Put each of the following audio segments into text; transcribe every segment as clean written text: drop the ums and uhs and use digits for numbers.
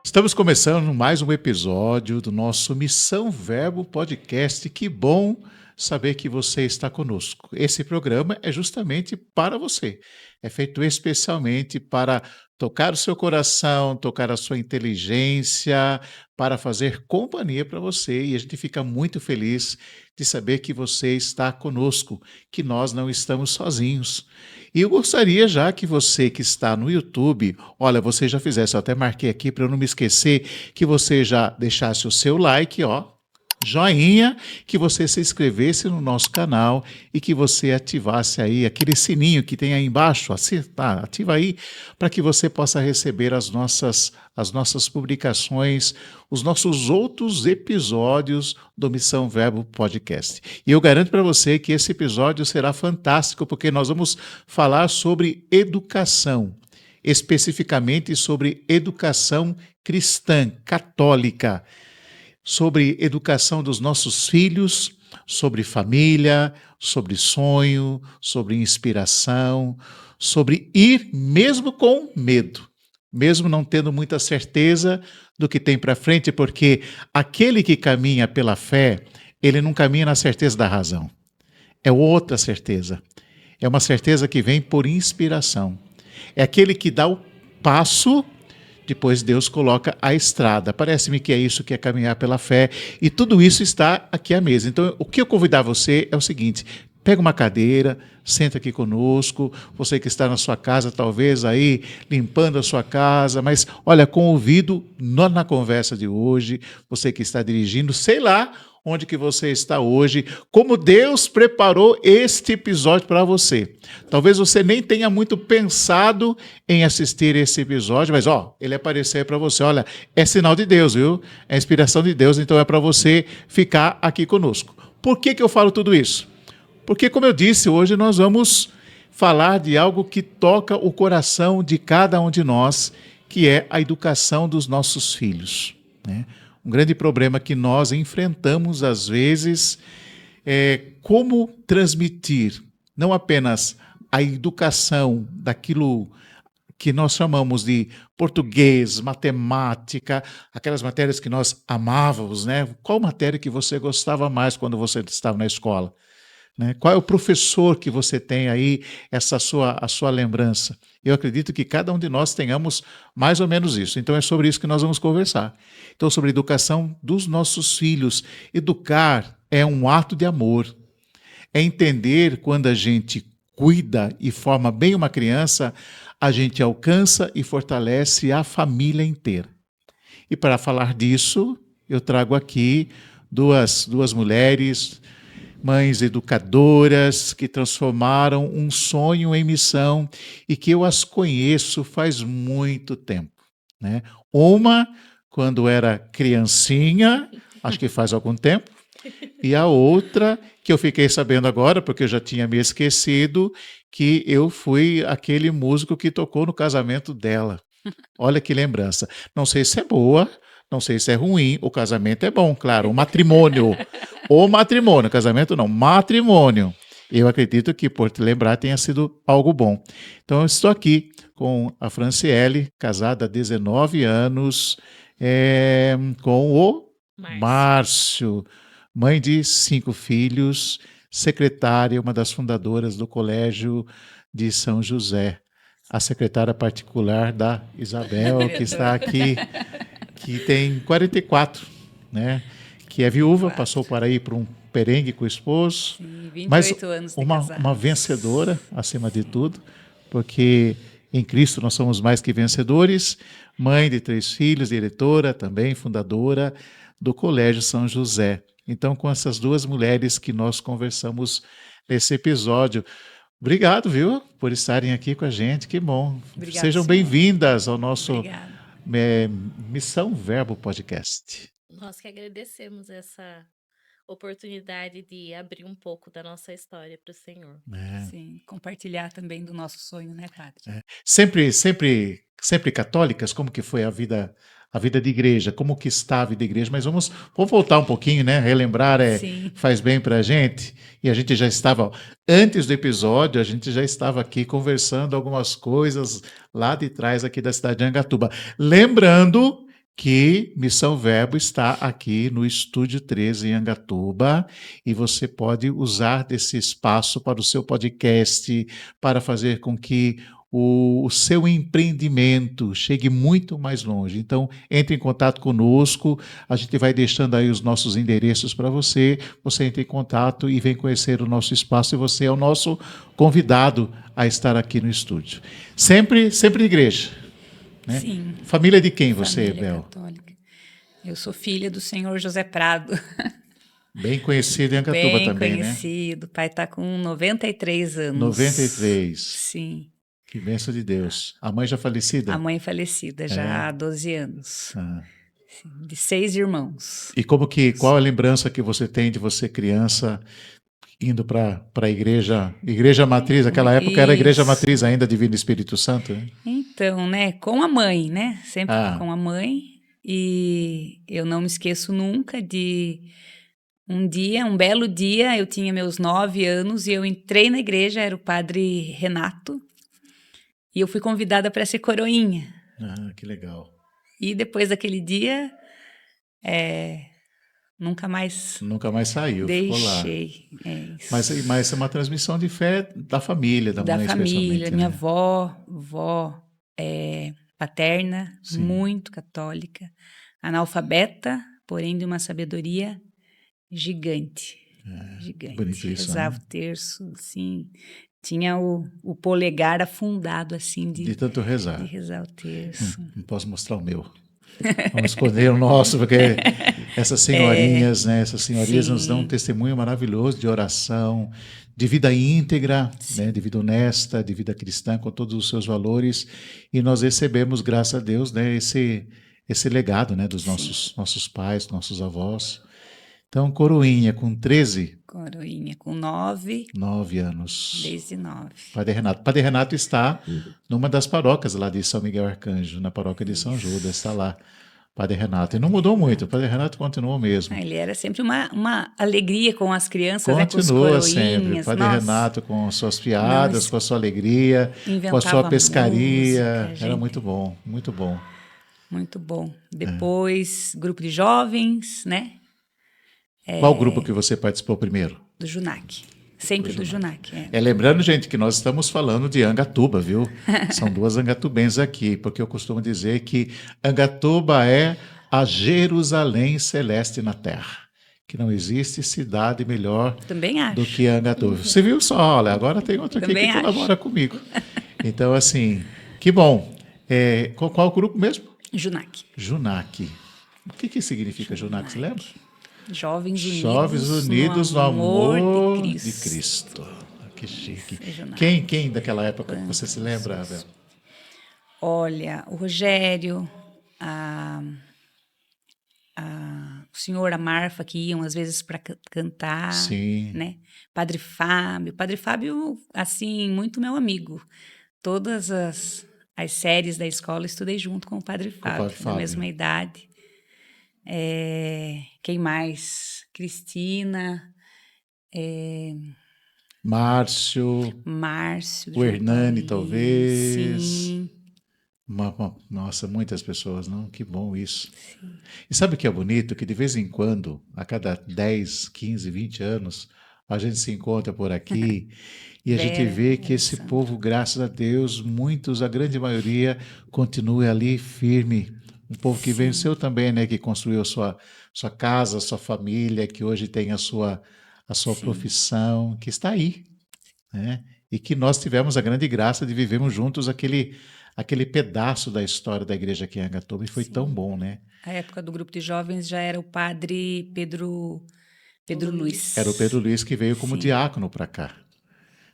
Estamos começando mais um episódio do nosso Missão Verbo Podcast. Que bom saber que você está conosco. Esse programa é justamente para você. É feito especialmente para tocar o seu coração, tocar a sua inteligência, para fazer companhia para você. E a gente fica muito feliz de saber que você está conosco, que nós não estamos sozinhos. E eu gostaria já que você que está no YouTube, olha, você já fizesse, eu até marquei aqui para eu não me esquecer, que você já deixasse o seu like, ó, joinha, que você se inscrevesse no nosso canal e que você ativasse aí aquele sininho que tem aí embaixo, assim, tá, ativa aí, para que você possa receber as nossas publicações, os nossos outros episódios do Missão Verbo Podcast. E eu garanto para você que esse episódio será fantástico, porque nós vamos falar sobre educação, especificamente sobre educação cristã, católica, sobre educação dos nossos filhos, sobre família, sobre sonho, sobre inspiração, sobre ir mesmo com medo, mesmo não tendo muita certeza do que tem para frente, porque aquele que caminha pela fé, ele não caminha na certeza da razão. É outra certeza. É uma certeza que vem por inspiração. É aquele que dá o passo, depois Deus coloca a estrada. Parece-me que é isso que é caminhar pela fé. E tudo isso está aqui à mesa. Então, o que eu convidar você é o seguinte: pega uma cadeira, senta aqui conosco. Você que está na sua casa, talvez aí limpando a sua casa, mas olha, com o ouvido na conversa de hoje. Você que está dirigindo, sei lá onde que você está hoje, como Deus preparou este episódio para você. Talvez você nem tenha muito pensado em assistir esse episódio, mas ele apareceu para você. Olha, é sinal de Deus, viu? É inspiração de Deus, então é para você ficar aqui conosco. Por que eu falo tudo isso? Porque, como eu disse, hoje nós vamos falar de algo que toca o coração de cada um de nós, que é a educação dos nossos filhos, né? Um grande problema que nós enfrentamos às vezes é como transmitir não apenas a educação daquilo que nós chamamos de português, matemática, aquelas matérias que nós amávamos, né? Qual matéria que você gostava mais quando você estava na escola? Né? Qual é o professor que você tem aí, a sua lembrança? Eu acredito que cada um de nós tenhamos mais ou menos isso. Então é sobre isso que nós vamos conversar. Então, sobre a educação dos nossos filhos. Educar é um ato de amor. É entender quando a gente cuida e forma bem uma criança, a gente alcança e fortalece a família inteira. E para falar disso, eu trago aqui duas mulheres, mães educadoras que transformaram um sonho em missão e que eu as conheço faz muito tempo, né? Uma, quando era criancinha, acho que faz algum tempo, e a outra, que eu fiquei sabendo agora, porque eu já tinha me esquecido, que eu fui aquele músico que tocou no casamento dela. Olha que lembrança. Não sei se é boa, não sei se é ruim, o casamento é bom, claro, o matrimônio, casamento não, matrimônio. Eu acredito que, por te lembrar, tenha sido algo bom. Então, eu estou aqui com a Franciele, casada há 19 anos, com o Márcio, mãe de 5 filhos, secretária, uma das fundadoras do Colégio de São José, a secretária particular da Isabel, que está aqui, que tem 44, né? Que é viúva, passou por aí por um perengue com o esposo. Sim, 28 mas anos de casados. Uma vencedora, acima de tudo, porque em Cristo nós somos mais que vencedores. Mãe de 3 filhos, diretora também, fundadora do Colégio São José. Então, com essas duas mulheres que nós conversamos nesse episódio. Obrigado, viu, por estarem aqui com a gente, que bom. Obrigada, Sejam senhor. bem-vindas ao nosso Obrigada. Missão Verbo Podcast. Nós que agradecemos essa oportunidade de abrir um pouco da nossa história para o Senhor. Sim, compartilhar também do nosso sonho, né, Padre? Sempre católicas, como que foi a vida de igreja, como que está a vida de igreja, mas vamos voltar um pouquinho, né? Relembrar Sim. faz bem para a gente. E a gente já estava, antes do episódio, a gente já estava aqui conversando algumas coisas lá de trás, aqui da cidade de Angatuba. Lembrando que Missão Verbo está aqui no Estúdio 13 em Angatuba e você pode usar desse espaço para o seu podcast, para fazer com que o seu empreendimento chegue muito mais longe. Então, entre em contato conosco, a gente vai deixando aí os nossos endereços para você, você entra em contato e vem conhecer o nosso espaço e você é o nosso convidado a estar aqui no estúdio. Sempre igreja. Né? Sim. Família de quem você, Família Bel? católica. Eu sou filha do senhor José Prado. Bem conhecido em Angatuba Bem também, conhecido. O pai está com 93 né? anos. 93. Sim. Que bênção de Deus. A mãe já falecida? A mãe falecida já há 12 anos. Ah. De 6 irmãos. E qual a lembrança que você tem de você criança indo para a igreja matriz? Aquela época era a igreja matriz ainda, Divino Espírito Santo, né? Então, né, com a mãe, né? Sempre com a mãe. E eu não me esqueço nunca de um belo dia, eu tinha meus 9 anos e eu entrei na igreja, era o padre Renato, e eu fui convidada para ser coroinha. Ah, que legal. E depois daquele dia, nunca mais saiu, ficou lá. deixei. Mas é uma transmissão de fé da família, da mãe especialmente. Da família, minha né? avó paterna, Sim. muito católica, analfabeta, porém de uma sabedoria gigante. Gigante. Bonito isso, rezava né? o terço, assim, tinha o polegar afundado, assim, De tanto rezar. de rezar o terço. Não posso mostrar o meu. Vamos esconder o nosso, porque essas senhorinhas, né? Essas senhorinhas nos dão um testemunho maravilhoso de oração, de vida íntegra, né? De vida honesta, de vida cristã, com todos os seus valores. E nós recebemos, graças a Deus, né? Esse legado, né? Dos nossos pais, nossos avós. Então, coroinha com 13. Coroinha com 9. 9 anos. Desde 9. Padre Renato. Padre Renato está numa das paróquias lá de São Miguel Arcanjo, na paróquia de São Judas, está lá. Padre Renato. E não mudou muito, o Padre Renato continuou mesmo. Ele era sempre uma alegria com as crianças, Continua, né, com os sempre. Padre Renato com suas piadas, com a sua alegria, com a sua pescaria. Música, era muito bom, muito bom. Muito bom. Depois, grupo de jovens, né? Qual grupo que você participou primeiro? Do Junac. Sempre do Junac. Lembrando, gente, que nós estamos falando de Angatuba, viu? São 2 angatubenses aqui, porque eu costumo dizer que Angatuba é a Jerusalém celeste na terra. Que não existe cidade melhor do que Angatuba. Você viu só? Olha, agora tem outra aqui que colabora comigo. Então, assim, que bom. Qual o grupo mesmo? Junac. Junac. O que significa Junac, você lembra? Jovens Unidos no amor de Cristo. Que chique. Quem daquela época que você se lembra, Abel? Olha, o Rogério, o senhor, a Marfa, que iam às vezes para cantar. Sim. Né? Padre Fábio, assim, muito meu amigo. Todas as séries da escola eu estudei junto com o Padre Fábio, da mesma idade. Quem mais? Cristina, Márcio, o Hernani, talvez. Sim. Nossa, muitas pessoas, não? Que bom isso. Sim. E sabe o que é bonito? Que de vez em quando, a cada 10, 15, 20 anos, a gente se encontra por aqui e a gente vê que esse povo, graças a Deus, muitos, a grande maioria, continua ali firme. Um povo que venceu também, né? Que construiu a sua casa, a sua família, que hoje tem a sua profissão, que está aí, né? E que nós tivemos a grande graça de vivermos juntos aquele pedaço da história da igreja aqui em Angatuba, e foi tão bom, né? A época do grupo de jovens já era o padre Pedro Luiz. Era o Pedro Luiz que veio como diácono para cá.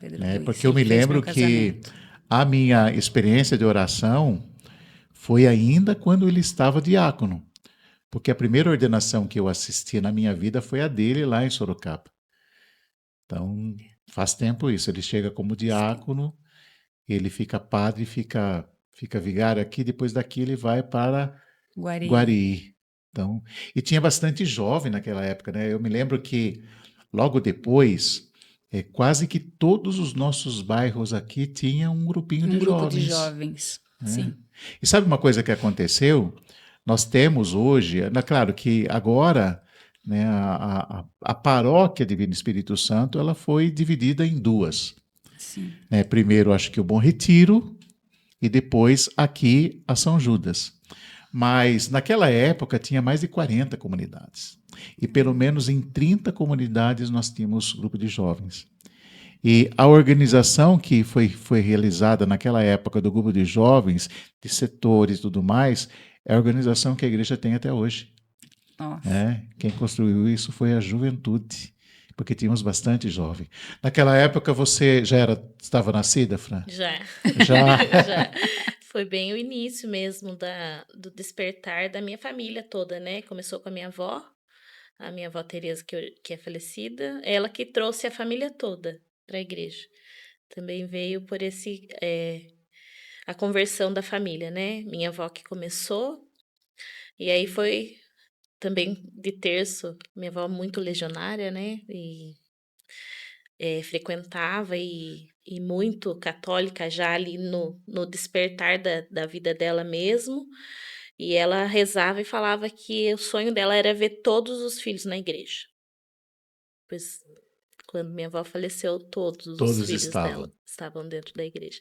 Né? Porque eu me lembro que a minha experiência de oração foi ainda quando ele estava diácono. Porque a primeira ordenação que eu assisti na minha vida foi a dele lá em Sorocaba. Então, faz tempo isso. Ele chega como diácono, ele fica padre, fica vigário aqui, depois daqui ele vai para Guarií. Então, e tinha bastante jovem naquela época, né? Eu me lembro que logo depois, quase que todos os nossos bairros aqui tinham um grupinho de jovens. Um grupo de jovens, sim. E sabe uma coisa que aconteceu? Nós temos hoje, claro que agora, né, a paróquia Divino Espírito Santo, ela foi dividida em duas. Sim. Né? Primeiro, acho que o Bom Retiro, e depois aqui a São Judas. Mas naquela época tinha mais de 40 comunidades. E pelo menos em 30 comunidades nós tínhamos grupo de jovens. E a organização que foi realizada naquela época do grupo de jovens, de setores e tudo mais, é a organização que a igreja tem até hoje. Nossa. Quem construiu isso foi a juventude, porque tínhamos bastante jovem. Naquela época você estava nascida, Fran? Já. Já? Já. Foi bem o início mesmo do despertar da minha família toda, né? Começou com a minha avó Tereza, que é falecida, ela que trouxe a família toda para a igreja. Também veio por a conversão da família, né? Minha avó que começou, e aí foi também de terço, minha avó muito legionária, né? E frequentava e muito católica já ali no despertar da vida dela mesmo. E ela rezava e falava que o sonho dela era ver todos os filhos na igreja. Pois, quando minha avó faleceu, todos os filhos dela estavam dentro da igreja.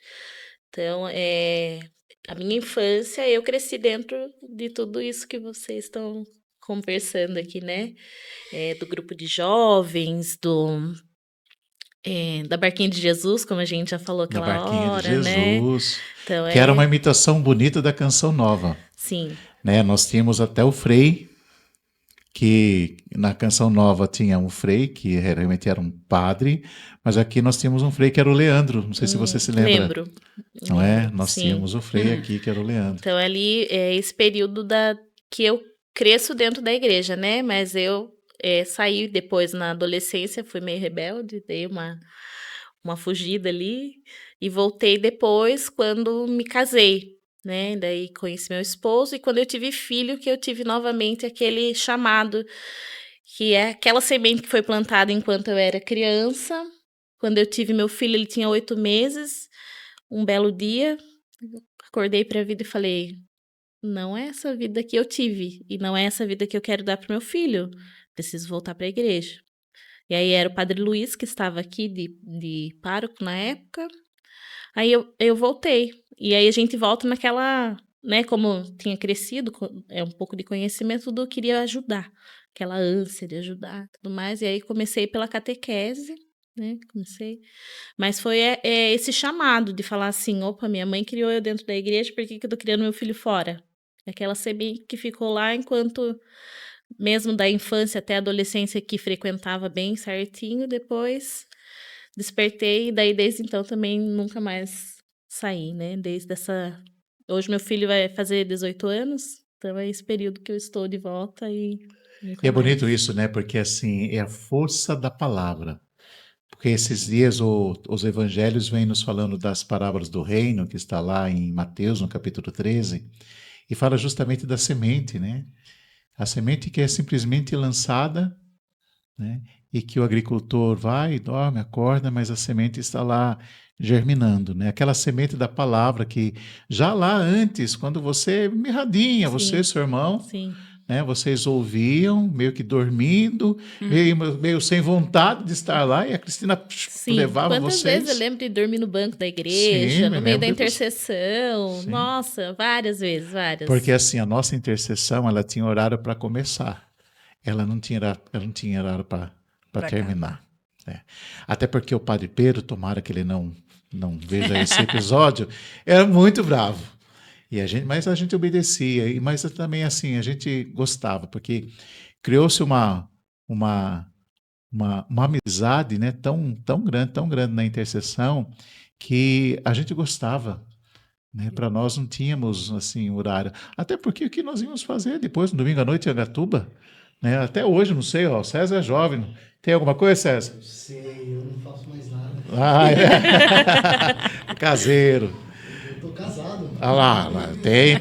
Então, a minha infância, eu cresci dentro de tudo isso que vocês estão conversando aqui, né? Do grupo de jovens, da Barquinha de Jesus, como a gente já falou aquela hora, né? Da Barquinha de Jesus, né? Então, que era uma imitação bonita da Canção Nova. Sim. Né? Nós tínhamos até o Frei, que na Canção Nova tinha um Frei, que realmente era um padre, mas aqui nós tínhamos um Frei que era o Leandro, não sei se você se lembra. Lembro. Não é? Nós tínhamos o Frei aqui, que era o Leandro. Então, ali, esse período que eu cresço dentro da igreja, né? Mas eu saí depois na adolescência, fui meio rebelde, dei uma fugida ali e voltei depois quando me casei, né? Daí conheci meu esposo e quando eu tive filho que eu tive novamente aquele chamado, que é aquela semente que foi plantada enquanto eu era criança. Quando eu tive meu filho, ele tinha 8 meses. Um belo dia, acordei para a vida e falei: não é essa vida que eu tive e não é essa vida que eu quero dar para meu filho. Preciso voltar para a igreja. E aí era o Padre Luiz que estava aqui de pároco na época. Aí eu voltei. E aí a gente volta naquela, né, como tinha crescido, um pouco de conhecimento, tudo eu queria ajudar. Aquela ânsia de ajudar, tudo mais. E aí comecei pela catequese, né, Mas foi esse chamado de falar assim, opa, minha mãe criou eu dentro da igreja, por que eu tô criando meu filho fora? Aquela semente que ficou lá enquanto, mesmo da infância até a adolescência, que frequentava bem certinho, depois despertei, e daí desde então também nunca mais saí, né? Hoje meu filho vai fazer 18 anos, então é esse período que eu estou de volta e é bonito isso, né? Porque assim, é a força da palavra. Porque esses dias os evangelhos vêm nos falando das parábolas do reino, que está lá em Mateus, no capítulo 13, e fala justamente da semente, né? A semente que é simplesmente lançada, né? E que o agricultor vai, dorme, acorda, mas a semente está lá germinando, né? Aquela semente da palavra que já lá antes, quando você, mirradinha, você e seu irmão, sim, né? Vocês ouviam, meio que dormindo, meio sem vontade de estar lá, e a Cristina levava Quantas vocês. vezes eu lembro de dormir no banco da igreja, no meio da intercessão, Sim. Nossa, várias vezes, várias. Porque assim, a nossa intercessão, ela tinha horário para começar, ela não tinha horário para terminar. Até porque o Padre Pedro, tomara que ele não veja esse episódio, era muito bravo. Mas a gente obedecia, mas também assim, a gente gostava, porque criou-se uma amizade, né, tão grande na intercessão, que a gente gostava. Né? Para nós não tínhamos assim horário. Até porque o que nós íamos fazer depois, no domingo à noite em Angatuba? Né? Até hoje, não sei, ó, o César é jovem. Tem alguma coisa, César? Eu sei, eu não faço mais nada. Caseiro. Eu tô casado. Lá.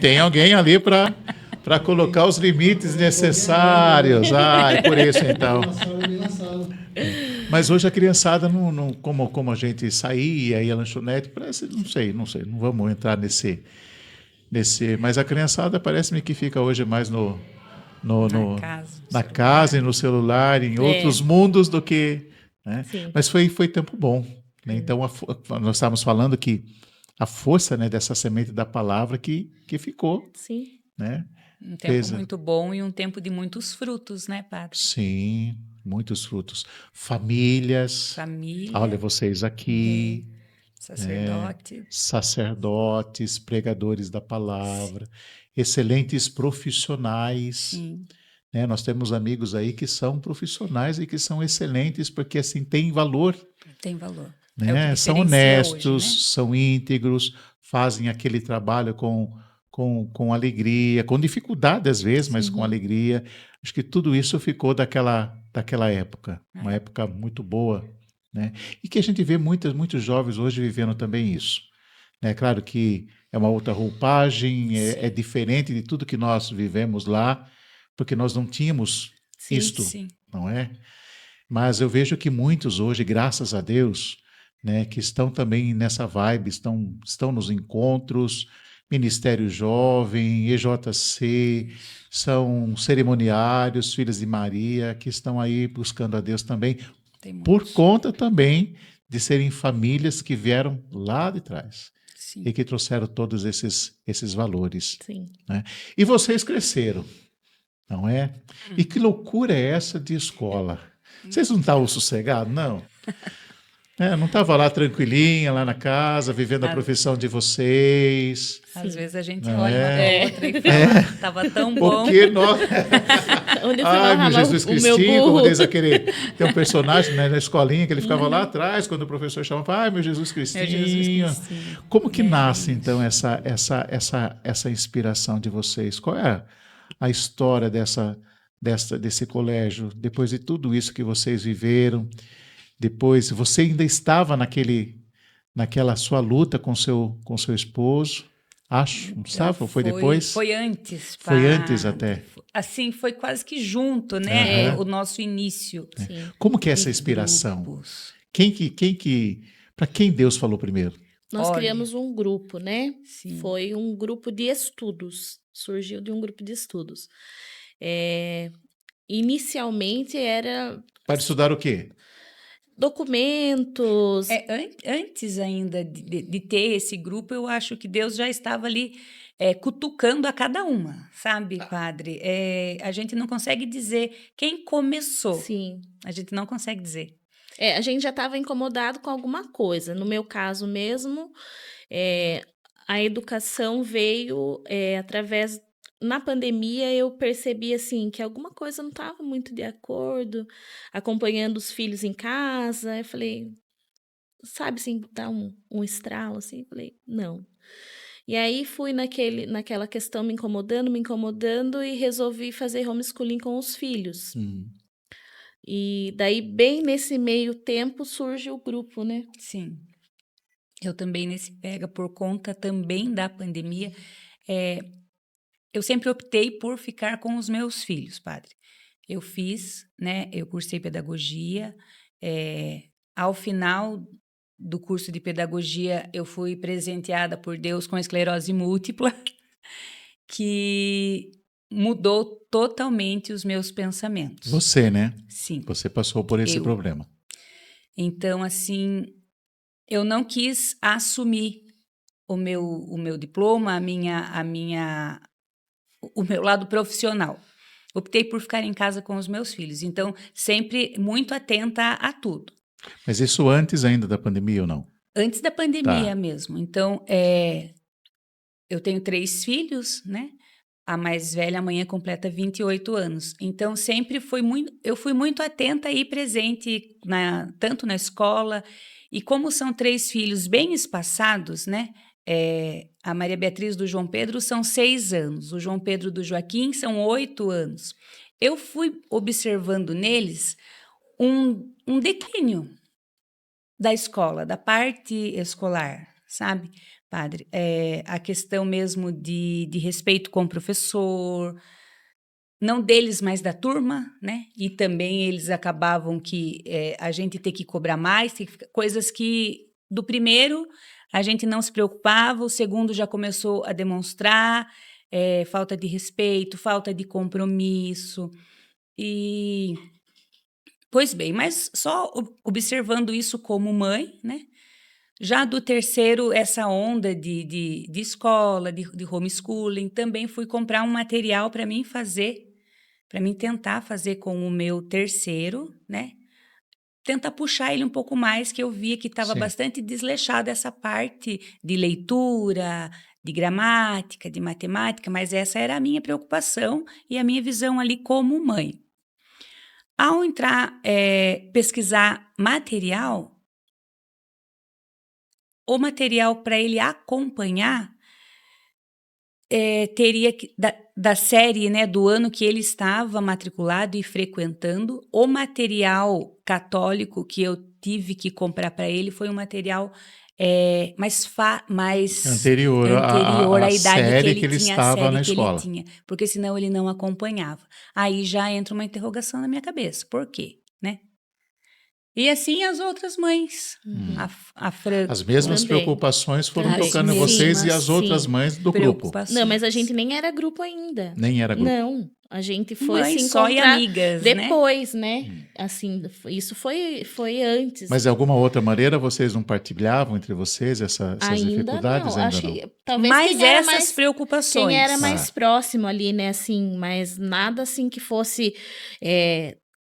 Tem alguém ali para colocar os limites necessários. É por isso então. Mas hoje a criançada, não como a gente saía, ia à lanchonete, parece, não sei, não vamos entrar Mas a criançada parece-me que fica hoje mais no, no- na celular. casa e no celular, em outros mundos do que, né? Sim. Mas foi tempo bom, né? Então nós estávamos falando que a força, né, dessa semente da palavra que ficou, Sim. né? Um tempo muito bom e um tempo de muitos frutos, né, padre? Sim, muitos frutos. Famílias. Família. Olha, vocês aqui. Sacerdote. Sacerdotes, pregadores da palavra, excelentes profissionais. Sim. Né? Nós temos amigos aí que são profissionais e que são excelentes porque assim têm valor. Tem valor. Né? É o que São diferencia honestos, hoje, né? são íntegros, fazem aquele trabalho com alegria, com dificuldade às vezes, mas com alegria. Acho que tudo isso ficou daquela época, uma época muito boa. Né? E que a gente vê muitos jovens hoje vivendo também isso. Né? Claro que é uma outra roupagem, é diferente de tudo que nós vivemos lá, porque nós não tínhamos isto, não é? Mas eu vejo que muitos hoje, graças a Deus, né, que estão também nessa vibe, estão nos encontros, Ministério Jovem, EJC, são cerimoniários, filhos de Maria, que estão aí buscando a Deus também, por conta também de serem famílias que vieram lá de trás. Sim. E que trouxeram todos esses valores. Sim. Né? E vocês cresceram, não é? E que loucura é essa de escola? Vocês não estavam sossegados, não? Não estava lá tranquilinha, lá na casa, vivendo a profissão de vocês. Às vezes a gente olha uma para outra e fala, estava tão bom. Porque nós... Ai, meu Jesus Cristinho, como diz aquele... Tem um personagem, né, na escolinha que ele ficava lá atrás, quando o professor chamava, ai, meu Jesus Cristinho. Como que nasce, então, essa inspiração de vocês? Qual é a história desse colégio, depois de tudo isso que vocês viveram? Depois, você ainda estava naquela sua luta com seu esposo, acho, não estava? Ou foi depois? Foi antes. Foi antes até. Assim, foi quase que junto, né? O nosso início. Sim. Como que é essa inspiração? Para quem Deus falou primeiro? Nós criamos um grupo, né? Sim. Foi um grupo de estudos. Surgiu de um grupo de estudos. Inicialmente era... Para estudar o quê? Documentos. Antes ainda de ter esse grupo, eu acho que Deus já estava ali cutucando a cada uma, sabe, padre? A gente não consegue dizer quem começou. Sim. A gente não consegue dizer. A gente já estava incomodado com alguma coisa. No meu caso mesmo, a educação veio através... Na pandemia, eu percebi, assim, que alguma coisa não estava muito de acordo, acompanhando os filhos em casa. Eu falei, sabe, assim, dar um estralo, assim? Eu falei, não. E aí, fui naquela questão me incomodando, e resolvi fazer homeschooling com os filhos. E daí, bem nesse meio tempo, surge o grupo, né? Sim. Eu também nesse pega, por conta também da pandemia, eu sempre optei por ficar com os meus filhos, padre. Eu fiz, né? Eu cursei pedagogia. Ao final do curso de pedagogia, eu fui presenteada por Deus com esclerose múltipla, que mudou totalmente os meus pensamentos. Você, né? Sim. Você passou por esse problema. Então, assim, eu não quis assumir o meu diploma, o meu lado profissional. Optei por ficar em casa com os meus filhos. Então, sempre muito atenta a tudo. Mas isso antes ainda da pandemia ou não? Antes da pandemia mesmo. Então, eu tenho 3 filhos, né? A mais velha amanhã completa 28 anos. Então, sempre eu fui muito atenta e presente, tanto na escola. E como são 3 filhos bem espaçados, né? A Maria Beatriz do João Pedro são 6 anos, o João Pedro do Joaquim são 8 anos. Eu fui observando neles um declínio da escola, da parte escolar, sabe, padre? A questão mesmo de respeito com o professor, não deles, mas da turma, né? E também eles acabavam que a gente ter que cobrar mais, coisas que do primeiro a gente não se preocupava, o segundo já começou a demonstrar falta de respeito, falta de compromisso. E, pois bem, mas só observando isso como mãe, né? Já do terceiro, essa onda de escola, de homeschooling, também fui comprar um material para mim tentar fazer com o meu terceiro, né? Tentar puxar ele um pouco mais, que eu via que estava Sim. bastante desleixado essa parte de leitura, de gramática, de matemática, mas essa era a minha preocupação e a minha visão ali como mãe. Ao entrar, pesquisar material, o material para ele acompanhar, teria que, da série, né, do ano que ele estava matriculado e frequentando, o material católico que eu tive que comprar para ele foi um material mais Anterior à à idade série que ele tinha, a estava série na que ele escola. tinha, porque senão ele não acompanhava. Aí já entra uma interrogação na minha cabeça. Por quê, né? E assim as outras mães. A Fran As mesmas Também. preocupações foram Também. tocando em vocês Sim, e as sim. outras mães do grupo. Não, mas a gente nem era grupo ainda. Nem era grupo. Não, a gente foi Mães se só e encontrar amigas, depois, né? Assim, isso foi antes. Mas de alguma outra maneira vocês não partilhavam entre vocês essas Ainda dificuldades? não. Ainda Acho não. que talvez Mas quem era essas mais preocupações. quem era mais próximo ali, né? Assim, mas nada assim que fosse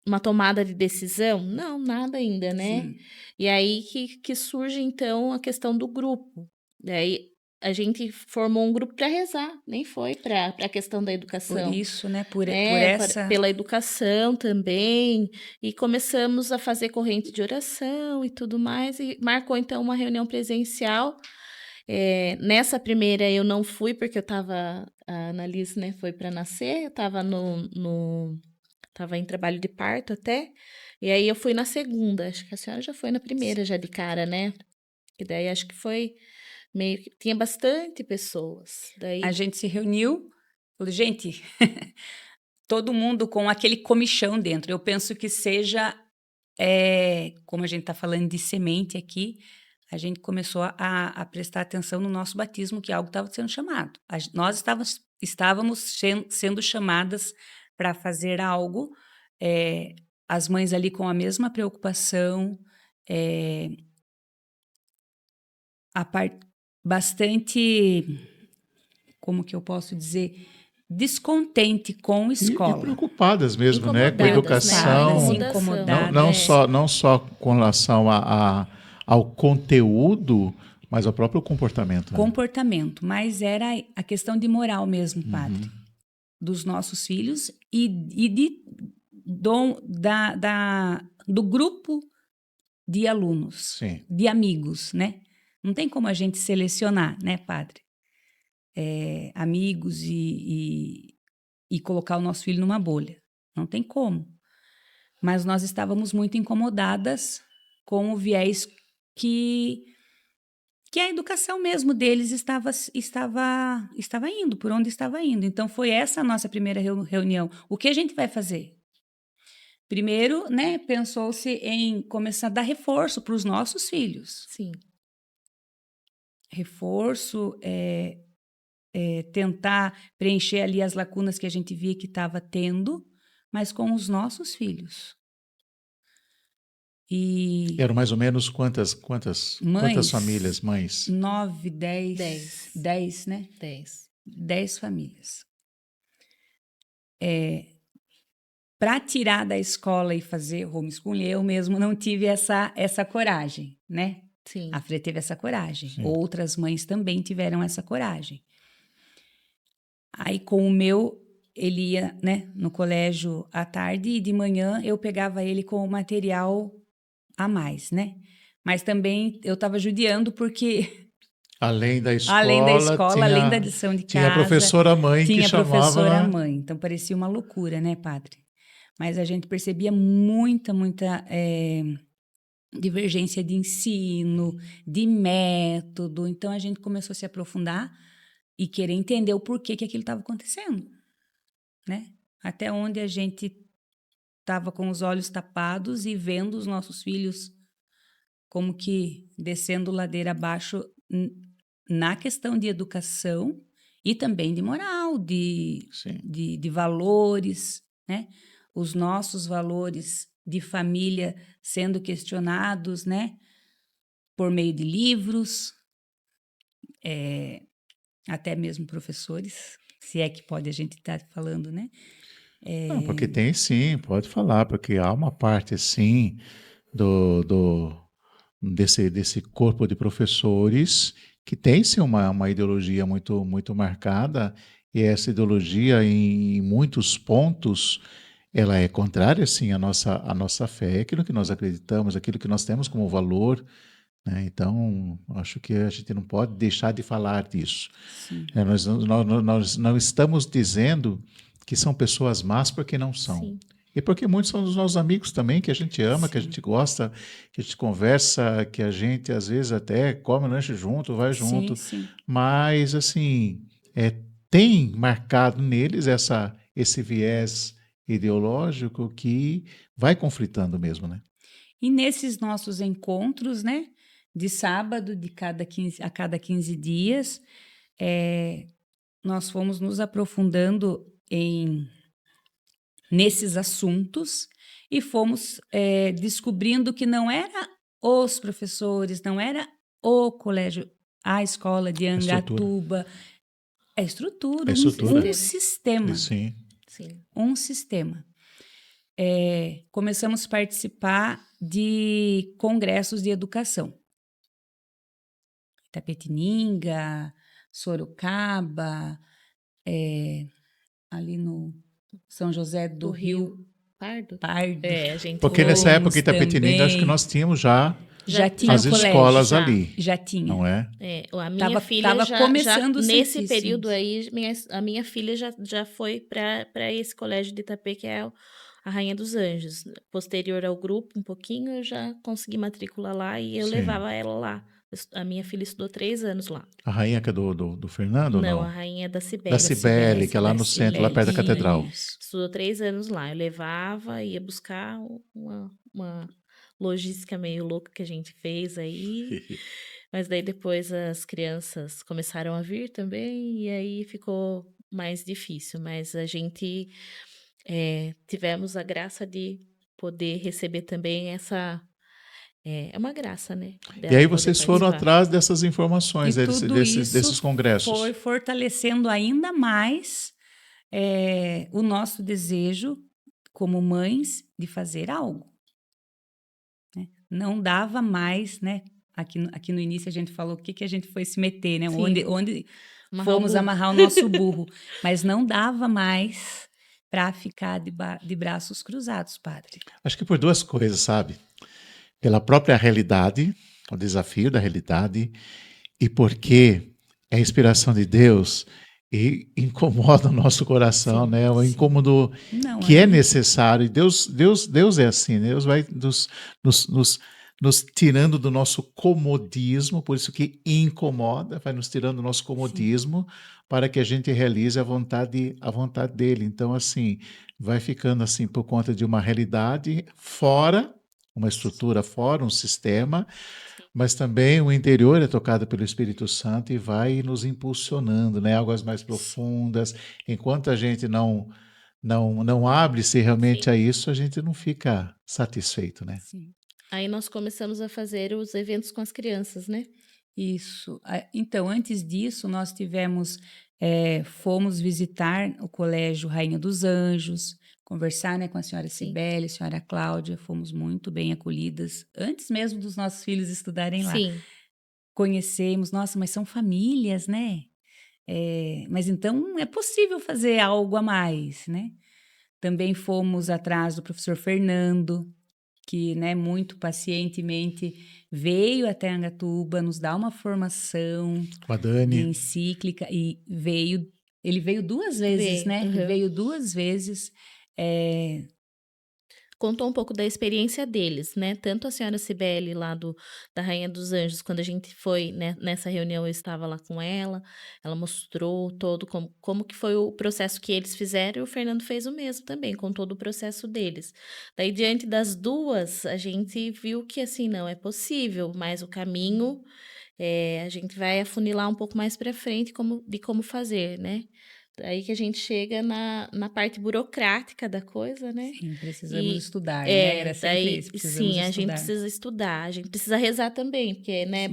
uma tomada de decisão. Não, nada ainda, né? Sim. E aí que surge, então, a questão do grupo. Daí a gente formou um grupo para rezar, nem foi para a questão da educação. Por isso, né? Por né? essa. Pela educação também. E começamos a fazer corrente de oração e tudo mais. E marcou, então, uma reunião presencial. Nessa primeira eu não fui, porque eu estava. A Annalise, né, foi para nascer, eu estava Tava em trabalho de parto até. E aí eu fui na segunda. Acho que a senhora já foi na primeira, já de cara, né? E daí acho que foi meio que. Tinha bastante pessoas. Daí. A gente se reuniu. Falei, gente, todo mundo com aquele comichão dentro. Eu penso que seja. Como a gente está falando de semente aqui, a gente começou a prestar atenção no nosso batismo, que algo estava sendo chamado. Nós estávamos sendo chamadas para fazer algo, as mães ali com a mesma preocupação, bastante, como que eu posso dizer, descontente com a E escola. preocupadas mesmo, né? Com a Incomodadas, né? educação. Incomodadas. Não só com relação ao conteúdo, mas ao próprio comportamento. Né? Comportamento, mas era a questão de moral mesmo, padre, dos nossos filhos e do grupo de alunos, Sim. de amigos, né? Não tem como a gente selecionar, né, padre? Amigos e colocar o nosso filho numa bolha. Não tem como. Mas nós estávamos muito incomodadas com o viés que a educação mesmo deles estava indo, por onde estava indo. Então, foi essa a nossa primeira reunião. O que a gente vai fazer? Primeiro, né, pensou-se em começar a dar reforço para os nossos filhos. Sim. Reforço, tentar preencher ali as lacunas que a gente via que estava tendo, mas com os nossos filhos. E eram mais ou menos quantas famílias, mães? 9, 10. 10, né? 10 famílias. Para tirar da escola e fazer homeschooling, eu mesmo não tive essa coragem, né? Sim. A Fre teve essa coragem. Sim. Outras mães também tiveram essa coragem. Aí, com o meu, ele ia, né, no colégio à tarde e de manhã eu pegava ele com o material a mais, né? Mas também eu estava judiando porque... Além da escola, além da lição de casa... Tinha a professora mãe que chamava... Tinha a professora mãe, então parecia uma loucura, né, padre? Mas a gente percebia muita divergência de ensino, de método. Então, a gente começou a se aprofundar e querer entender o porquê que aquilo estava acontecendo, né? Até onde a gente estava com os olhos tapados e vendo os nossos filhos como que descendo ladeira abaixo na questão de educação e também de moral, Sim. de valores, né? Os nossos valores de família sendo questionados, né? Por meio de livros, até mesmo professores, se é que pode a gente estar falando, né? Não, porque tem sim, pode falar, porque há uma parte sim desse corpo de professores que tem sim uma ideologia muito marcada, e essa ideologia, em muitos pontos, ela é contrária sim à nossa fé, aquilo que nós acreditamos, aquilo que nós temos como valor, né? Então, acho que a gente não pode deixar de falar disso. Sim, Nós não estamos dizendo que são pessoas más porque não são. Sim. E porque muitos são os nossos amigos também, que a gente ama, que a Sim. gente gosta, que a gente conversa, que a gente às vezes até come lanche junto, vai junto. sim. Mas, assim, tem marcado neles esse viés ideológico que vai conflitando mesmo, né? E nesses nossos encontros, né? De sábado, a cada 15 dias, nós fomos nos aprofundando nesses assuntos e fomos descobrindo que não era os professores, não era o colégio, a escola de Estrutura. Angatuba, é estrutura, É estrutura. um sistema, Sim. Sim. um sistema. Começamos a participar de congressos de educação. Itapetininga, Sorocaba, ali no São José do Rio Pardo? Pardo. A gente Porque foi. nessa época, Fomos Itapetininga, acho que também. nós tínhamos já Já tinha as colégio, escolas já. ali, já tinha. não é? A minha filha tava já começando os nesse Santíssimos. período aí, a minha filha já foi para esse colégio de Itapê, que é a Rainha dos Anjos. Posterior ao grupo, um pouquinho, eu já consegui matricular lá e eu Sim. levava ela lá. A minha filha estudou 3 anos lá. A rainha que é do Fernando ou Não, não? a rainha é da Cibele. Da Cibele, que é lá no centro, lá perto da catedral. Isso. Estudou 3 anos lá. Eu levava, ia buscar uma logística meio louca que a gente fez aí. Mas daí depois as crianças começaram a vir também e aí ficou mais difícil. Mas a gente tivemos a graça de poder receber também essa... É uma graça, né? E aí vocês foram atrás dessas informações, E tudo desses isso congressos. foi fortalecendo ainda mais o nosso desejo, como mães, de fazer algo. Né? Não dava mais, né? Aqui no início a gente falou o que a gente foi se meter, né? Sim. Onde Amarrar fomos o burro. amarrar o nosso burro. Mas não dava mais para ficar de braços cruzados, padre. Acho que por duas coisas, sabe? Pela própria realidade, o desafio da realidade, e porque é a inspiração de Deus e incomoda o nosso coração, Sim, né? O sim. incômodo Não, que é aí- necessário. E Deus é assim, né? Deus vai nos tirando do nosso comodismo, por isso que incomoda, vai nos tirando do nosso comodismo para que a gente realize a vontade dele. Então, assim, vai ficando assim por conta de uma realidade fora, uma estrutura fora, um sistema, mas também o interior é tocado pelo Espírito Santo e vai nos impulsionando, né? Águas mais profundas. Enquanto a gente não abre-se realmente Sim. a isso, a gente não fica satisfeito, né? Sim. Aí nós começamos a fazer os eventos com as crianças, né? Isso. Então, antes disso, nós fomos visitar o Colégio Rainha dos Anjos, conversar, né, com a senhora Sim. Cibele, a senhora Cláudia, fomos muito bem acolhidas, antes mesmo dos nossos filhos estudarem lá. Sim. Conhecemos, nossa, mas são famílias, né? Mas então é possível fazer algo a mais, né? Também fomos atrás do professor Fernando, que, né, muito pacientemente veio até Angatuba nos dar uma formação Com a de Dani. encíclica e ele veio 2 vezes, Veio, né? uhum. Veio 2 vezes. Contou um pouco da experiência deles, né? Tanto a senhora Cibele lá da Rainha dos Anjos, quando a gente foi, né, nessa reunião, eu estava lá com ela mostrou todo como que foi o processo que eles fizeram, e o Fernando fez o mesmo também, com todo o processo deles. Daí, diante das duas, a gente viu que, assim, não é possível, mas o caminho a gente vai afunilar um pouco mais para frente de como fazer, né? Daí que a gente chega na parte burocrática da coisa, né? Sim, precisamos E estudar, né? Era sempre daí, isso, precisamos sim, a gente estudar. precisa estudar, a gente precisa rezar também, porque, né,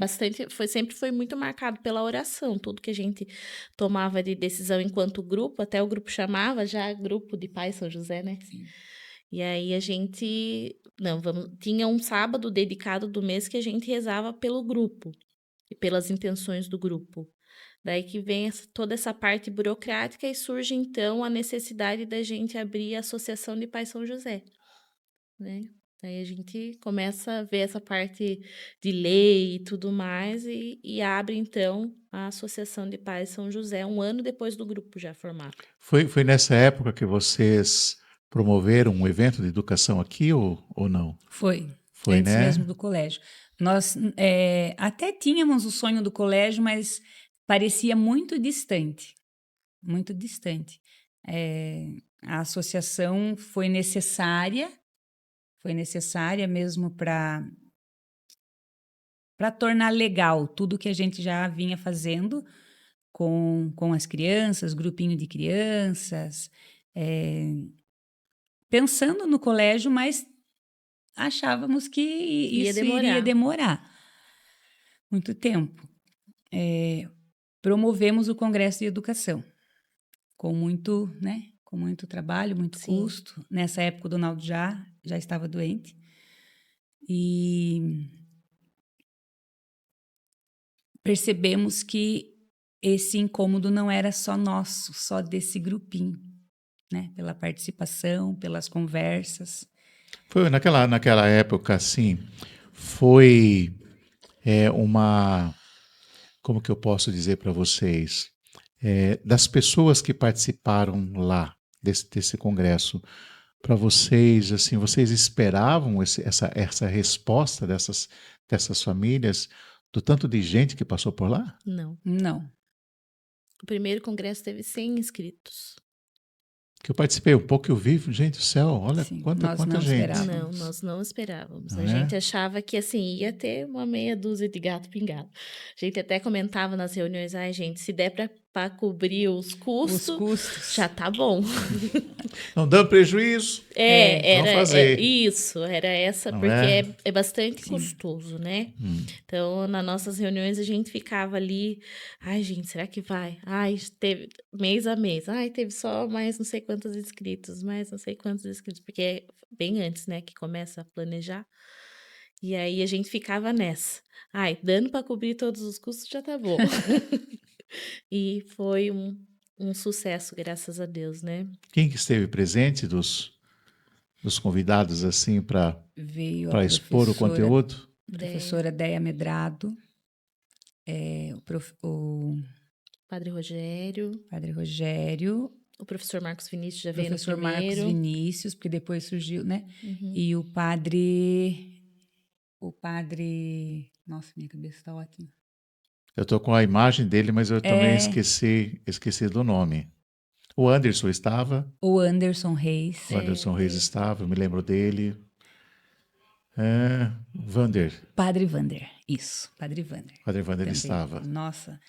sempre foi muito marcado pela oração, tudo que a gente tomava de decisão enquanto grupo, até o grupo chamava já grupo de Pai São José, né? Sim. E aí a gente, tinha um sábado dedicado do mês que a gente rezava pelo grupo e pelas intenções do grupo. Daí que vem toda essa parte burocrática e surge, então, a necessidade da gente abrir a Associação de Pai São José, né? Daí a gente começa a ver essa parte de lei e tudo mais e abre, então, a Associação de Pais São José, um ano depois do grupo já formado. Foi nessa época que vocês promoveram um evento de educação aqui ou não? Foi Foi, antes né? mesmo do colégio. Nós até tínhamos o sonho do colégio, mas parecia muito distante, muito distante. A associação foi necessária mesmo para tornar legal tudo que a gente já vinha fazendo com as crianças, grupinho de crianças, pensando no colégio, mas achávamos que isso iria demorar muito tempo. Promovemos o Congresso de Educação, com muito trabalho, muito custo. Nessa época, o Donaldo já estava doente. E percebemos que esse incômodo não era só nosso, só desse grupinho, né? Pela participação, pelas conversas. Foi naquela época, assim, foi uma... Como que eu posso dizer para vocês? Das pessoas que participaram lá desse congresso, para vocês, assim, vocês esperavam essa resposta dessas famílias, do tanto de gente que passou por lá? Não. O primeiro congresso teve 100 inscritos. Que eu participei um pouco, eu vi, gente do céu, olha quanta gente. Não, nós não esperávamos. A gente achava que, assim, ia ter uma meia dúzia de gato pingado. A gente até comentava nas reuniões, gente, se der para cobrir os custos, já tá bom. Não dando prejuízo, vamos fazer. Era essa, Não porque é bastante custoso, né? Então, nas nossas reuniões, a gente ficava ali, gente, será que vai? Teve mês a mês. Teve só mais não sei quantos inscritos, porque é bem antes, né, que começa a planejar. E aí a gente ficava nessa. Dando para cobrir todos os custos já tá bom. E foi um sucesso, graças a Deus, né? Quem que esteve presente dos convidados, assim, para expor o conteúdo? A professora Déia Medrado, o Padre Rogério, o professor Marcos Vinícius já veio no primeiro. Professor Marcos Vinícius, porque depois surgiu, né? E o padre... Nossa, minha cabeça está ótima. Eu estou com a imagem dele, mas eu também esqueci do nome. O Anderson estava. O Anderson Reis. O Anderson Reis estava, eu me lembro dele. Vander. Padre Vander, isso. Padre Vander. Padre Vander estava. Nossa,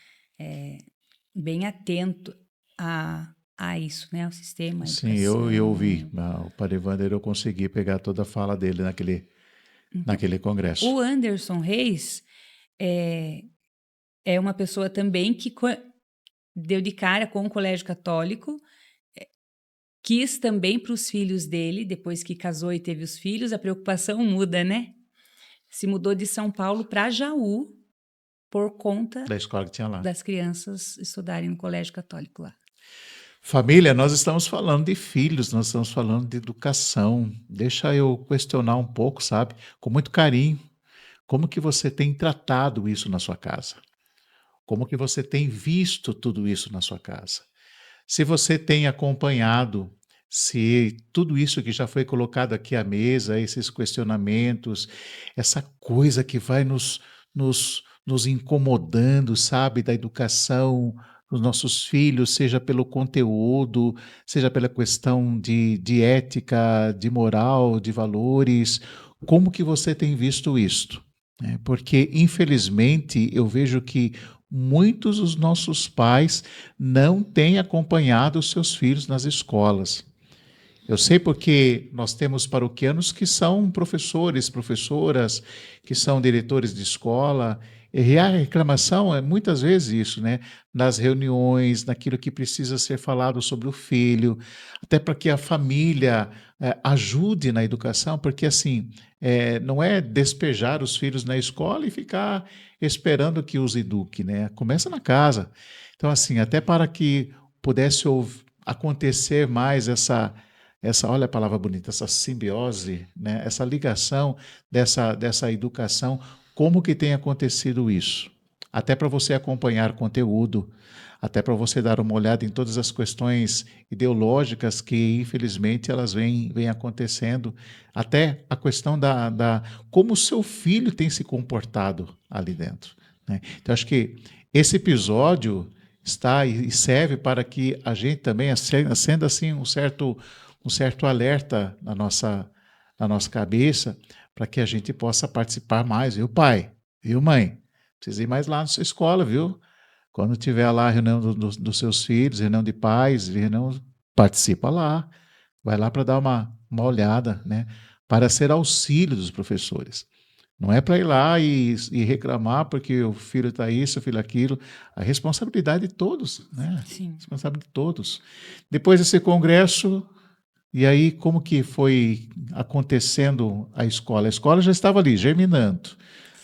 bem atento a isso, né? Ao sistema. Sim, eu ouvi. O Padre Vander, eu consegui pegar toda a fala dele naquele congresso. O Anderson Reis é uma pessoa também que deu de cara com o Colégio Católico, quis também para os filhos dele, depois que casou e teve os filhos, a preocupação muda, né? Se mudou de São Paulo para Jaú por conta da escola que tinha lá, das crianças estudarem no Colégio Católico lá. Família, nós estamos falando de filhos, nós estamos falando de educação. Deixa eu questionar um pouco, sabe? Com muito carinho. Como que você tem tratado isso na sua casa? Como que você tem visto tudo isso na sua casa? Se você tem acompanhado, se tudo isso que já foi colocado aqui à mesa, esses questionamentos, essa coisa que vai nos incomodando, sabe, da educação dos nossos filhos, seja pelo conteúdo, seja pela questão de ética, de moral, de valores, como que você tem visto isto? né? Porque, infelizmente, eu vejo que muitos dos nossos pais não têm acompanhado os seus filhos nas escolas. Eu sei porque nós temos paroquianos que são professores, professoras, que são diretores de escola, e a reclamação é muitas vezes isso, né? Nas reuniões, naquilo que precisa ser falado sobre o filho, até para que a família ajude na educação, porque assim, não é despejar os filhos na escola e ficar esperando que os eduque, né? Começa na casa. Então, assim, até para que pudesse acontecer mais olha a palavra bonita, essa simbiose, né? Essa ligação dessa educação, como que tem acontecido isso? Até para você acompanhar conteúdo, até para você dar uma olhada em todas as questões ideológicas que, infelizmente, elas vêm acontecendo, até a questão como o seu filho tem se comportado ali dentro, né? Então, acho que esse episódio está e serve para que a gente também acenda assim um certo alerta na nossa cabeça, para que a gente possa participar mais, viu, pai? Viu, mãe? Precisa ir mais lá na sua escola, viu? Quando tiver lá a reunião dos seus filhos, reunião de pais, participa lá. Vai lá para dar uma olhada, né? Para ser auxílio dos professores. Não é para ir lá e reclamar porque o filho está isso, o filho aquilo. A responsabilidade de todos, né? Sim. Responsabilidade de todos. Depois desse congresso, e aí como que foi acontecendo a escola? A escola já estava ali, germinando,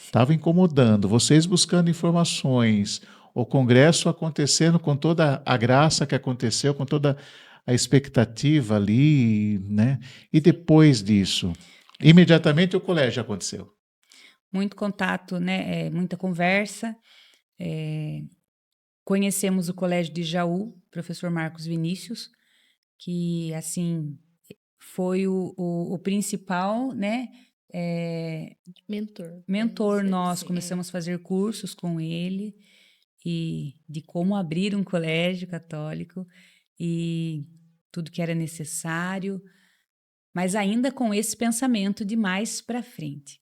estava incomodando, vocês buscando informações, o congresso acontecendo com toda a graça que aconteceu, com toda a expectativa ali, né? E depois disso, imediatamente o colégio aconteceu. Muito contato, né? Muita conversa. Conhecemos o Colégio de Jaú, professor Marcos Vinícius, que, assim, foi o principal, né? Mentor nós. Começamos a fazer cursos com ele e de como abrir um colégio católico e tudo que era necessário, mas ainda com esse pensamento de mais para frente.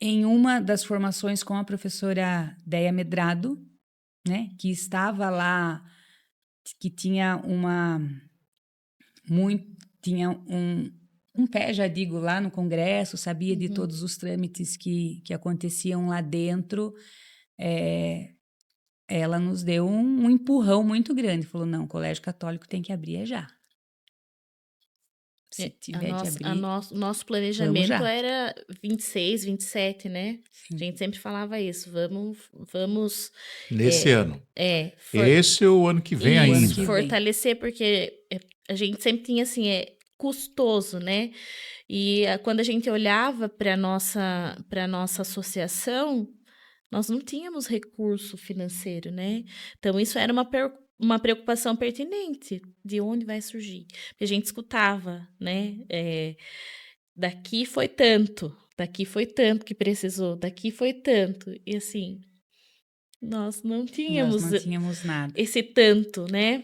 Em uma das formações com a professora Déia Medrado, né, que estava lá, que tinha tinha um pé, já digo, lá no congresso, sabia de todos os trâmites que aconteciam lá dentro, ela nos deu um empurrão muito grande, falou, não, o colégio católico tem que abrir já. Se tiver de abrir, nosso planejamento era 26, 27, né? Sim. A gente sempre falava isso, vamos nesse ano. Esse é o ano que vem ainda. Fortalecer, porque a gente sempre tinha assim, custoso, né? E quando a gente olhava para a nossa associação, nós não tínhamos recurso financeiro, né? Então, isso era uma preocupação pertinente, de onde vai surgir. Porque a gente escutava, né? Daqui foi tanto que precisou, daqui foi tanto. E assim, nós não tínhamos nada. Esse tanto, né?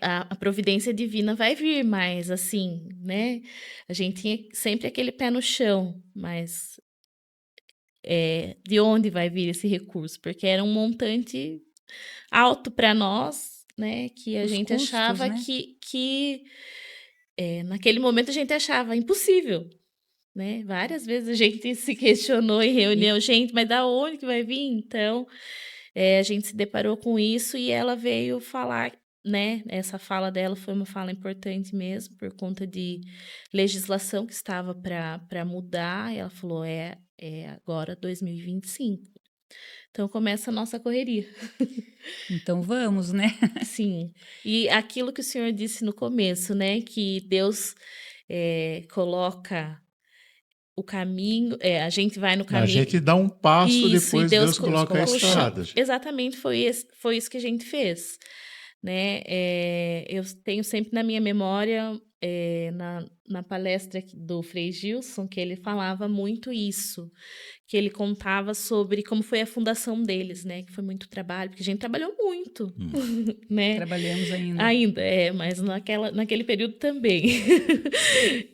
A providência divina vai vir, mas assim, né? A gente tinha sempre aquele pé no chão, mas de onde vai vir esse recurso? Porque era um montante alto para nós, né? Que a gente custos, achava, né? que naquele momento a gente achava impossível, né? Várias vezes a gente se questionou em reunião, gente, mas da onde que vai vir? Então, a gente se deparou com isso e ela veio falar, né? Essa fala dela foi uma fala importante mesmo, por conta de legislação que estava para mudar. Ela falou, agora 2025. Então, começa a nossa correria. Então, vamos, né? Sim. E aquilo que o senhor disse no começo, né? Que Deus coloca o caminho, a gente vai no caminho. A gente dá um passo, depois Deus coloca a estrada. Exatamente, foi isso que a gente fez. né? Eu tenho sempre na minha memória, na palestra do Frei Gilson, que ele falava muito isso, que ele contava sobre como foi a fundação deles, né? Que foi muito trabalho, porque a gente trabalhou muito, né? Trabalhamos ainda. Ainda, mas naquele período também.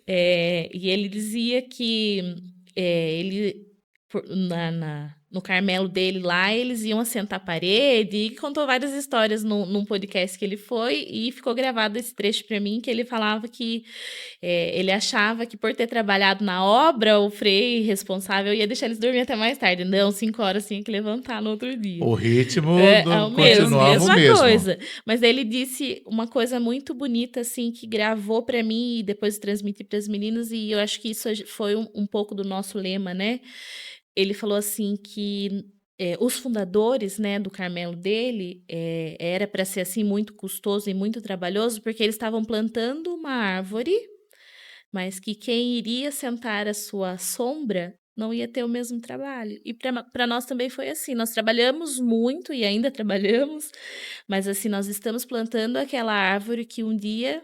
E ele dizia que no Carmelo dele lá, eles iam assentar a parede, e contou várias histórias num podcast que ele foi, e ficou gravado esse trecho para mim, que ele falava que ele achava que por ter trabalhado na obra, o Frei responsável ia deixar eles dormir até mais tarde. Não, 5 horas tinha que levantar no outro dia. O ritmo Continuava o mesmo. Coisa. Mas ele disse uma coisa muito bonita, assim, que gravou para mim e depois transmiti para as meninas, e eu acho que isso foi um pouco do nosso lema, né? Ele falou assim que os fundadores, né, do Carmelo dele, era para ser assim muito custoso e muito trabalhoso, porque eles estavam plantando uma árvore, mas que quem iria sentar à sua sombra não ia ter o mesmo trabalho. E para nós também foi assim. Nós trabalhamos muito e ainda trabalhamos, mas assim, nós estamos plantando aquela árvore que um dia,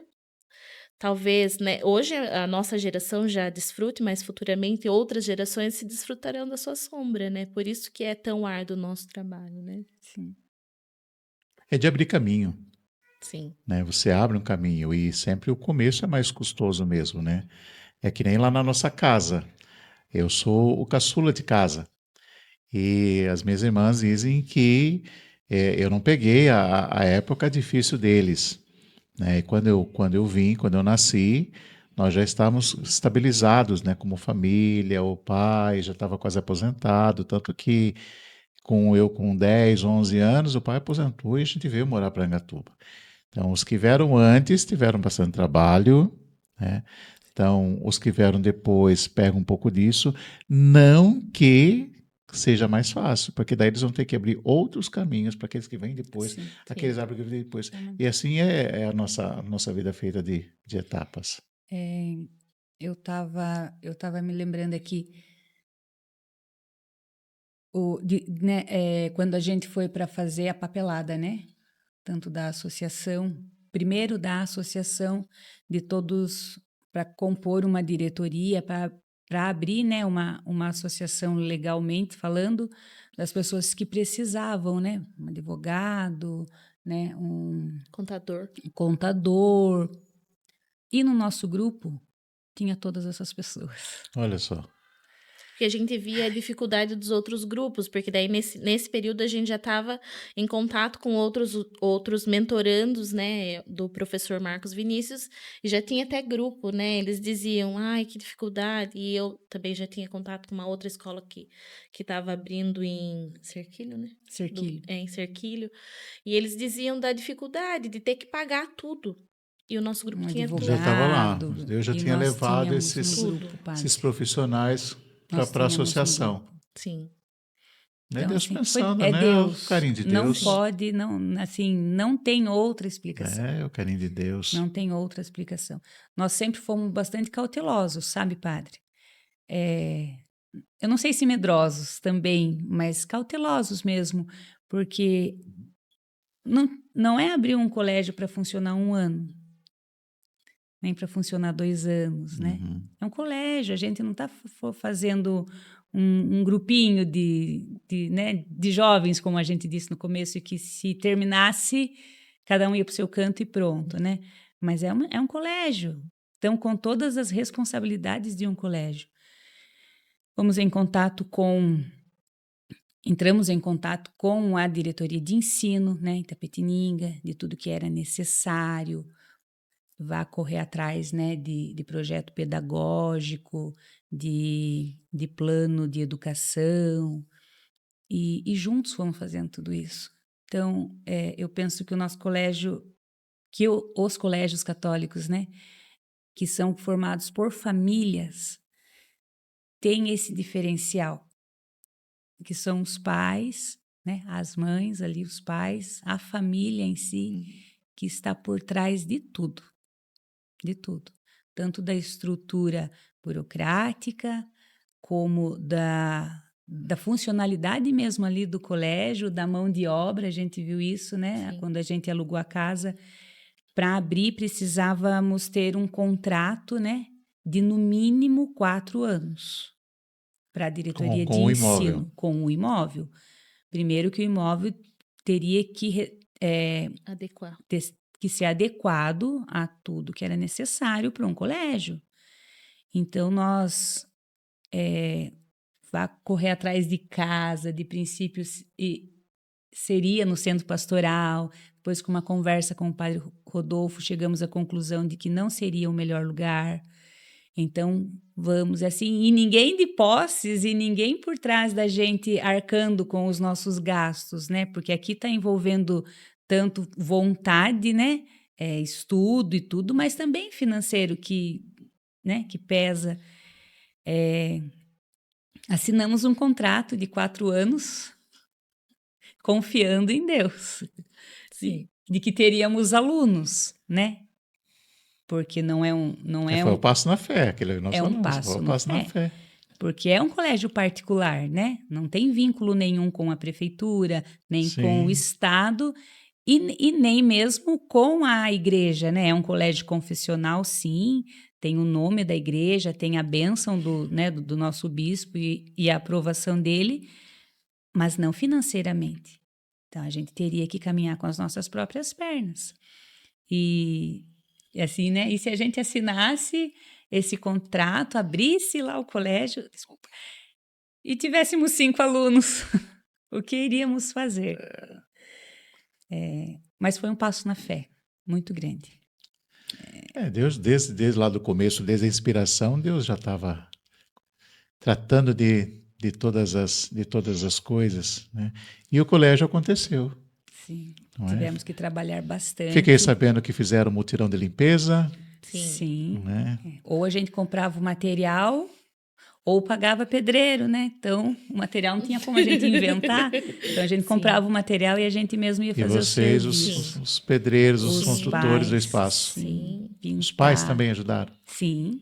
talvez, né, hoje a nossa geração já desfrute, mas futuramente outras gerações se desfrutarão da sua sombra, né? Por isso que é tão árduo o nosso trabalho, né? Sim. É de abrir caminho. Sim. Né? Você abre um caminho e sempre o começo é mais custoso mesmo, né? É que nem lá na nossa casa. Eu sou o caçula de casa. E as minhas irmãs dizem que eu não peguei a época difícil deles. Né? E quando eu nasci, nós já estávamos estabilizados, né? Como família, o pai já estava quase aposentado, tanto que com 10, 11 anos, o pai aposentou e a gente veio morar para Angatuba. Então, os que vieram antes tiveram bastante trabalho, né? Então, os que vieram depois pegam um pouco disso. Não que seja mais fácil, porque daí eles vão ter que abrir outros caminhos para aqueles que vêm depois, Sim, aqueles que vêm depois. Tá. E assim é a nossa vida feita de etapas. Eu tava me lembrando aqui, quando a gente foi para fazer a papelada, né? Tanto da associação, primeiro da associação de todos para compor uma diretoria, para abrir, né, uma associação legalmente falando, das pessoas que precisavam, né? Um advogado, né, um contador. E no nosso grupo tinha todas essas pessoas. Olha só. Porque a gente via a dificuldade dos outros grupos, porque daí nesse período a gente já estava em contato com outros mentorandos, né, do professor Marcos Vinícius, e já tinha até grupo, né, eles diziam, ai, que dificuldade, e eu também já tinha contato com uma outra escola que estava abrindo em Cerquilho, né? Cerquilho. Em Cerquilho, e eles diziam da dificuldade de ter que pagar tudo. E o nosso grupo tinha tudo. Já estava lá. Eu já tinha levado esses profissionais para a associação. Sim. É Deus assim, pensando, né? Deus. O carinho de Não Deus. pode, não tem outra explicação. É o carinho de Deus. Não tem outra explicação. Nós sempre fomos bastante cautelosos, sabe, padre? Eu não sei se medrosos também, mas cautelosos mesmo, porque não é abrir um colégio para funcionar 1 ano, nem para funcionar 2 anos, né? É um colégio, a gente não está fazendo um grupinho de jovens, como a gente disse no começo, e que se terminasse, cada um ia para o seu canto e pronto, né? Mas é um colégio, então com todas as responsabilidades de um colégio. Entramos em contato com a diretoria de ensino, né, em Itapetininga, de tudo que era necessário, vá correr atrás, né, de projeto pedagógico, de plano de educação, e juntos fomos fazendo tudo isso. Então, eu penso que o nosso colégio, os colégios católicos, né, que são formados por famílias, têm esse diferencial, que são os pais, né, as mães ali, os pais, a família em si, que está por trás de tudo, tanto da estrutura burocrática, como da funcionalidade mesmo ali do colégio, da mão de obra, a gente viu isso, né? Sim. Quando a gente alugou a casa, para abrir precisávamos ter um contrato, né? De no mínimo 4 anos para a diretoria de Com o imóvel. ensino, com o imóvel. Primeiro que o imóvel teria que Adequar. que ser adequado a tudo que era necessário para um colégio. Então, nós vai correr atrás de casa, de princípios, e seria no centro pastoral. Depois, com uma conversa com o padre Rodolfo, chegamos à conclusão de que não seria o melhor lugar. Então, vamos assim, e ninguém de posses e ninguém por trás da gente arcando com os nossos gastos, né? Porque aqui está envolvendo tanto vontade, né? Estudo e tudo, mas também financeiro que pesa. Assinamos um contrato de 4 anos, confiando em Deus, Sim. de que teríamos alunos, né? Porque não é Foi o passo na fé, aquele nosso é um anúncio, passo foi o na passo na fé. fé. Porque é um colégio particular, né? Não tem vínculo nenhum com a prefeitura, nem Sim. com o Estado e nem mesmo com a igreja, né? É um colégio confessional, sim, tem o nome da igreja, tem a bênção do nosso bispo e a aprovação dele, mas não financeiramente. Então, a gente teria que caminhar com as nossas próprias pernas. E assim, né? E se a gente assinasse esse contrato, abrisse lá o colégio, e tivéssemos 5 alunos, o que iríamos fazer? Mas foi um passo na fé, muito grande. Deus, desde lá do começo, desde a inspiração, Deus já estava tratando de todas as coisas, né? E o colégio aconteceu. Sim, Não é? tivemos que trabalhar bastante. Fiquei sabendo que fizeram mutirão de limpeza. Sim. Né? Ou a gente comprava o material ou pagava pedreiro, né? Então, o material não tinha como a gente inventar. Então, a gente comprava o material e a gente mesmo ia E fazer vocês, o serviço. os pedreiros, os Os construtores do pais, espaço. Sim. Os pais Pintar. também ajudaram. Sim.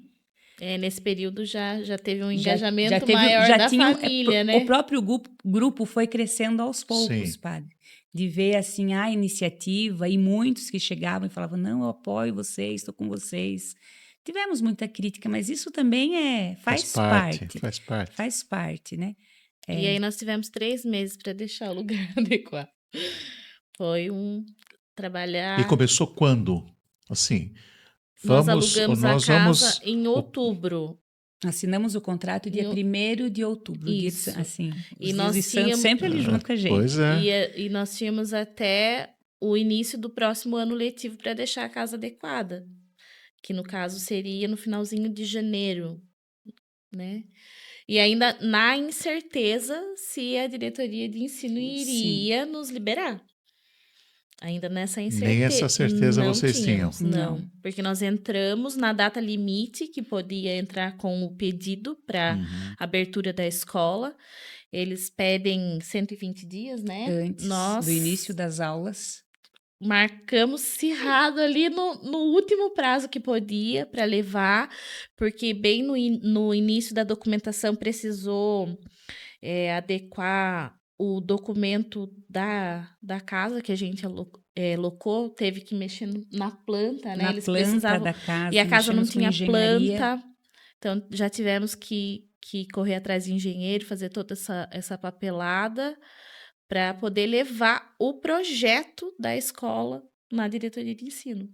Nesse período já teve um Já engajamento teve- maior já da tinha- família, O né? próprio grupo foi crescendo aos poucos, Sim. padre. De ver assim a iniciativa e muitos que chegavam e falavam: não, eu apoio vocês, estou com vocês. Tivemos muita crítica, mas isso também faz parte. Faz parte. Faz parte, né? E aí nós tivemos 3 meses para deixar o lugar adequado. Foi trabalhar. E começou quando? Assim, Nós alugamos a casa vamos em outubro. Assinamos o contrato dia 1º de outubro. Isso. Assim, E os nós dias de santo tínhamos- sempre ali junto com a gente. Pois é. E nós tínhamos até o início do próximo ano letivo para deixar a casa adequada, que no caso seria no finalzinho de janeiro, né? E ainda na incerteza se a diretoria de ensino iria nos liberar. Ainda nessa incerteza. Nem essa certeza não vocês tínhamos, tinham. Não, porque nós entramos na data limite que podia entrar com o pedido para abertura da escola. Eles pedem 120 dias, né? Antes do início das aulas. Marcamos cerrado ali no último prazo que podia para levar, porque bem no início da documentação precisou adequar o documento da casa que a gente locou, teve que mexer na planta, né? Na Eles planta precisavam. da casa. E a casa não mexemos com tinha engenharia. planta, então já tivemos que correr atrás de engenheiro, fazer toda essa papelada para poder levar o projeto da escola na diretoria de ensino.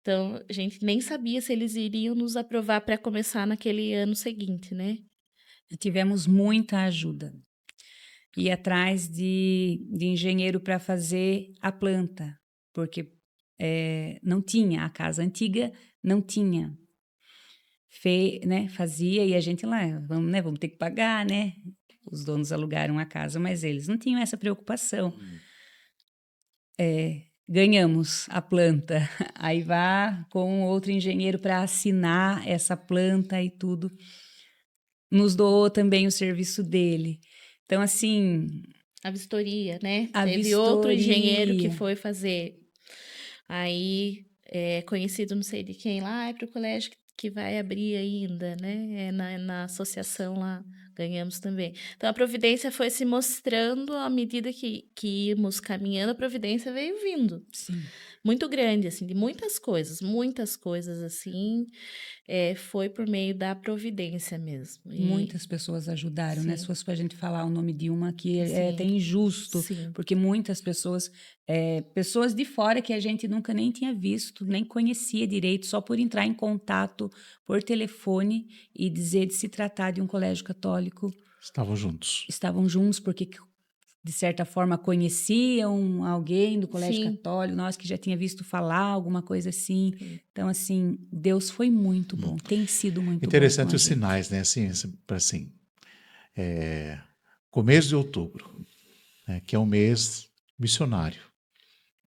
Então, a gente nem sabia se eles iriam nos aprovar para começar naquele ano seguinte, né? E tivemos muita ajuda. Ir atrás de engenheiro para fazer a planta, porque não tinha, a casa antiga não tinha. Fazia e a gente lá, vamos ter que pagar, né? Os donos alugaram a casa, mas eles não tinham essa preocupação. Ganhamos a planta, aí vá com outro engenheiro para assinar essa planta e tudo. Nos doou também o serviço dele. Então, assim... A vistoria, né? A Teve vistoria. outro engenheiro que foi fazer. Aí, conhecido não sei de quem lá, é para o colégio que vai abrir ainda, né? Na associação lá Ganhamos também. Então, a providência foi se mostrando à medida que íamos caminhando, a providência veio vindo. Sim. Muito grande, assim, de muitas coisas, assim, foi por meio da providência mesmo. Muitas pessoas ajudaram, né? Sim. Se fosse para a gente falar o nome de uma aqui, é Sim. até injusto, Sim. porque muitas pessoas, pessoas de fora que a gente nunca nem tinha visto, nem conhecia direito, só por entrar em contato por telefone e dizer de se tratar de um colégio católico, Estavam juntos. estavam juntos porque de certa forma conheciam alguém do colégio Sim. católico, nós que já tinha visto falar alguma coisa assim. Sim. Então, assim, Deus foi muito bom, tem sido muito bom. Interessante com a os gente. sinais, né? Assim, começo de outubro, né? Que é um mês missionário,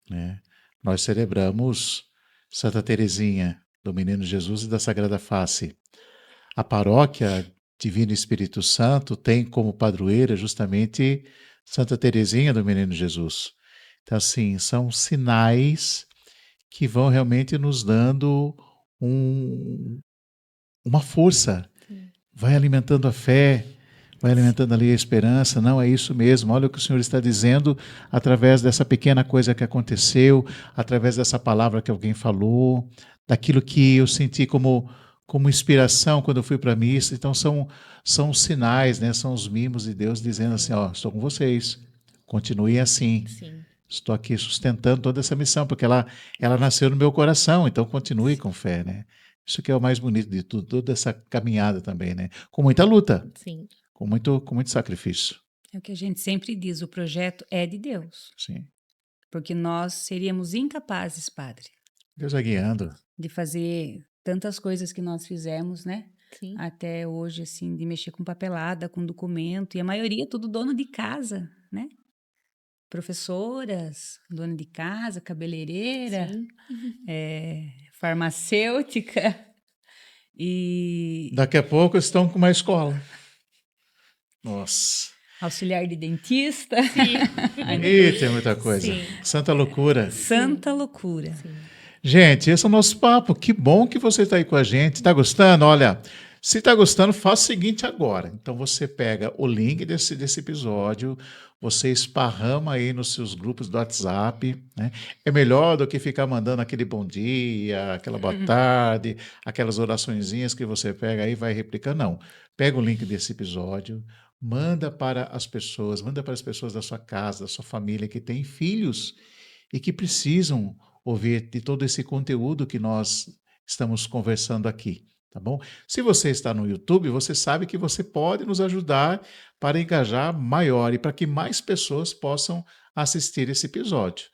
né? Nós celebramos Santa Teresinha do Menino Jesus e da Sagrada Face. A paróquia Divino Espírito Santo tem como padroeira justamente Santa Teresinha do Menino Jesus. Então, assim, são sinais que vão realmente nos dando uma força, Sim. vai alimentando a fé, vai alimentando ali a esperança. Não, é isso mesmo, olha o que o Senhor está dizendo através dessa pequena coisa que aconteceu, através dessa palavra que alguém falou, daquilo que eu senti como inspiração quando eu fui para a missa. Então são os sinais, né? São os mimos de Deus dizendo assim, ó, estou com vocês, continuem assim. Sim. Estou aqui sustentando toda essa missão, porque ela nasceu no meu coração, então continue com fé, né? Isso que é o mais bonito de tudo, toda essa caminhada também, né? Com muita luta, Sim. com muito sacrifício. É o que a gente sempre diz, o projeto é de Deus, Sim. porque nós seríamos incapazes, Padre, Deus vai guiando. de fazer tantas coisas que nós fizemos, né? Sim. Até hoje, assim, de mexer com papelada, com documento, e a maioria tudo dono de casa, né? Professoras, dona de casa, cabeleireira, Sim. farmacêutica e Daqui a pouco estão com uma escola. Nossa. auxiliar de dentista. E tem muita coisa. Sim. Santa loucura. Santa loucura. Sim. Gente, esse é o nosso papo. Que bom que você está aí com a gente. Está gostando? Olha, se está gostando, faça o seguinte agora. Então você pega o link desse episódio, você esparrama aí nos seus grupos do WhatsApp, né? É melhor do que ficar mandando aquele bom dia, aquela boa tarde, aquelas oraçõezinhas que você pega aí e vai replicando. Não. Pega o link desse episódio, manda para as pessoas da sua casa, da sua família que tem filhos e que precisam ouvir de todo esse conteúdo que nós estamos conversando aqui, tá bom? Se você está no YouTube, você sabe que você pode nos ajudar para engajar maior e para que mais pessoas possam assistir esse episódio.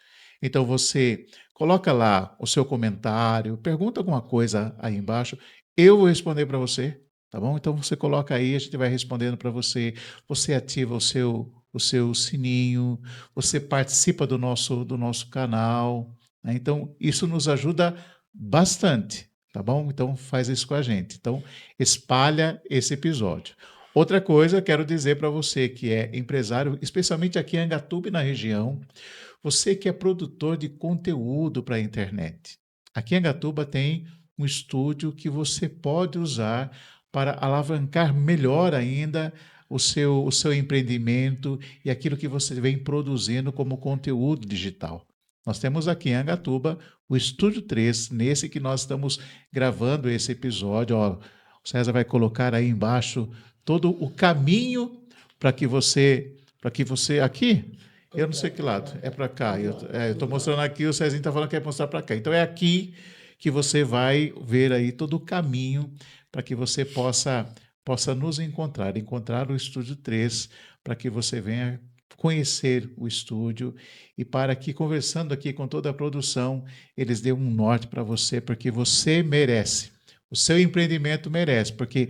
Então você coloca lá o seu comentário, pergunta alguma coisa aí embaixo, eu vou responder para você, tá bom? Então você coloca aí, a gente vai respondendo para você, você ativa o seu sininho, você participa do nosso canal, né? Então, isso nos ajuda bastante, tá bom? Então, faz isso com a gente. Então, espalha esse episódio. Outra coisa, quero dizer para você que é empresário, especialmente aqui em Angatuba e na região, você que é produtor de conteúdo para a internet. Aqui em Angatuba tem um estúdio que você pode usar para alavancar melhor ainda o seu empreendimento e aquilo que você vem produzindo como conteúdo digital. Nós temos aqui em Angatuba o Estúdio 3, nesse que nós estamos gravando esse episódio. Ó, o César vai colocar aí embaixo todo o caminho para que você aqui, eu não sei que lado, é para cá. Eu estou mostrando aqui, o Cezinho está falando que vai mostrar para cá. Então é aqui que você vai ver aí todo o caminho para que você possa nos encontrar o Estúdio 3, para que você venha conhecer o estúdio e para que, conversando aqui com toda a produção, eles dêem um norte para você, porque você merece. O seu empreendimento merece, porque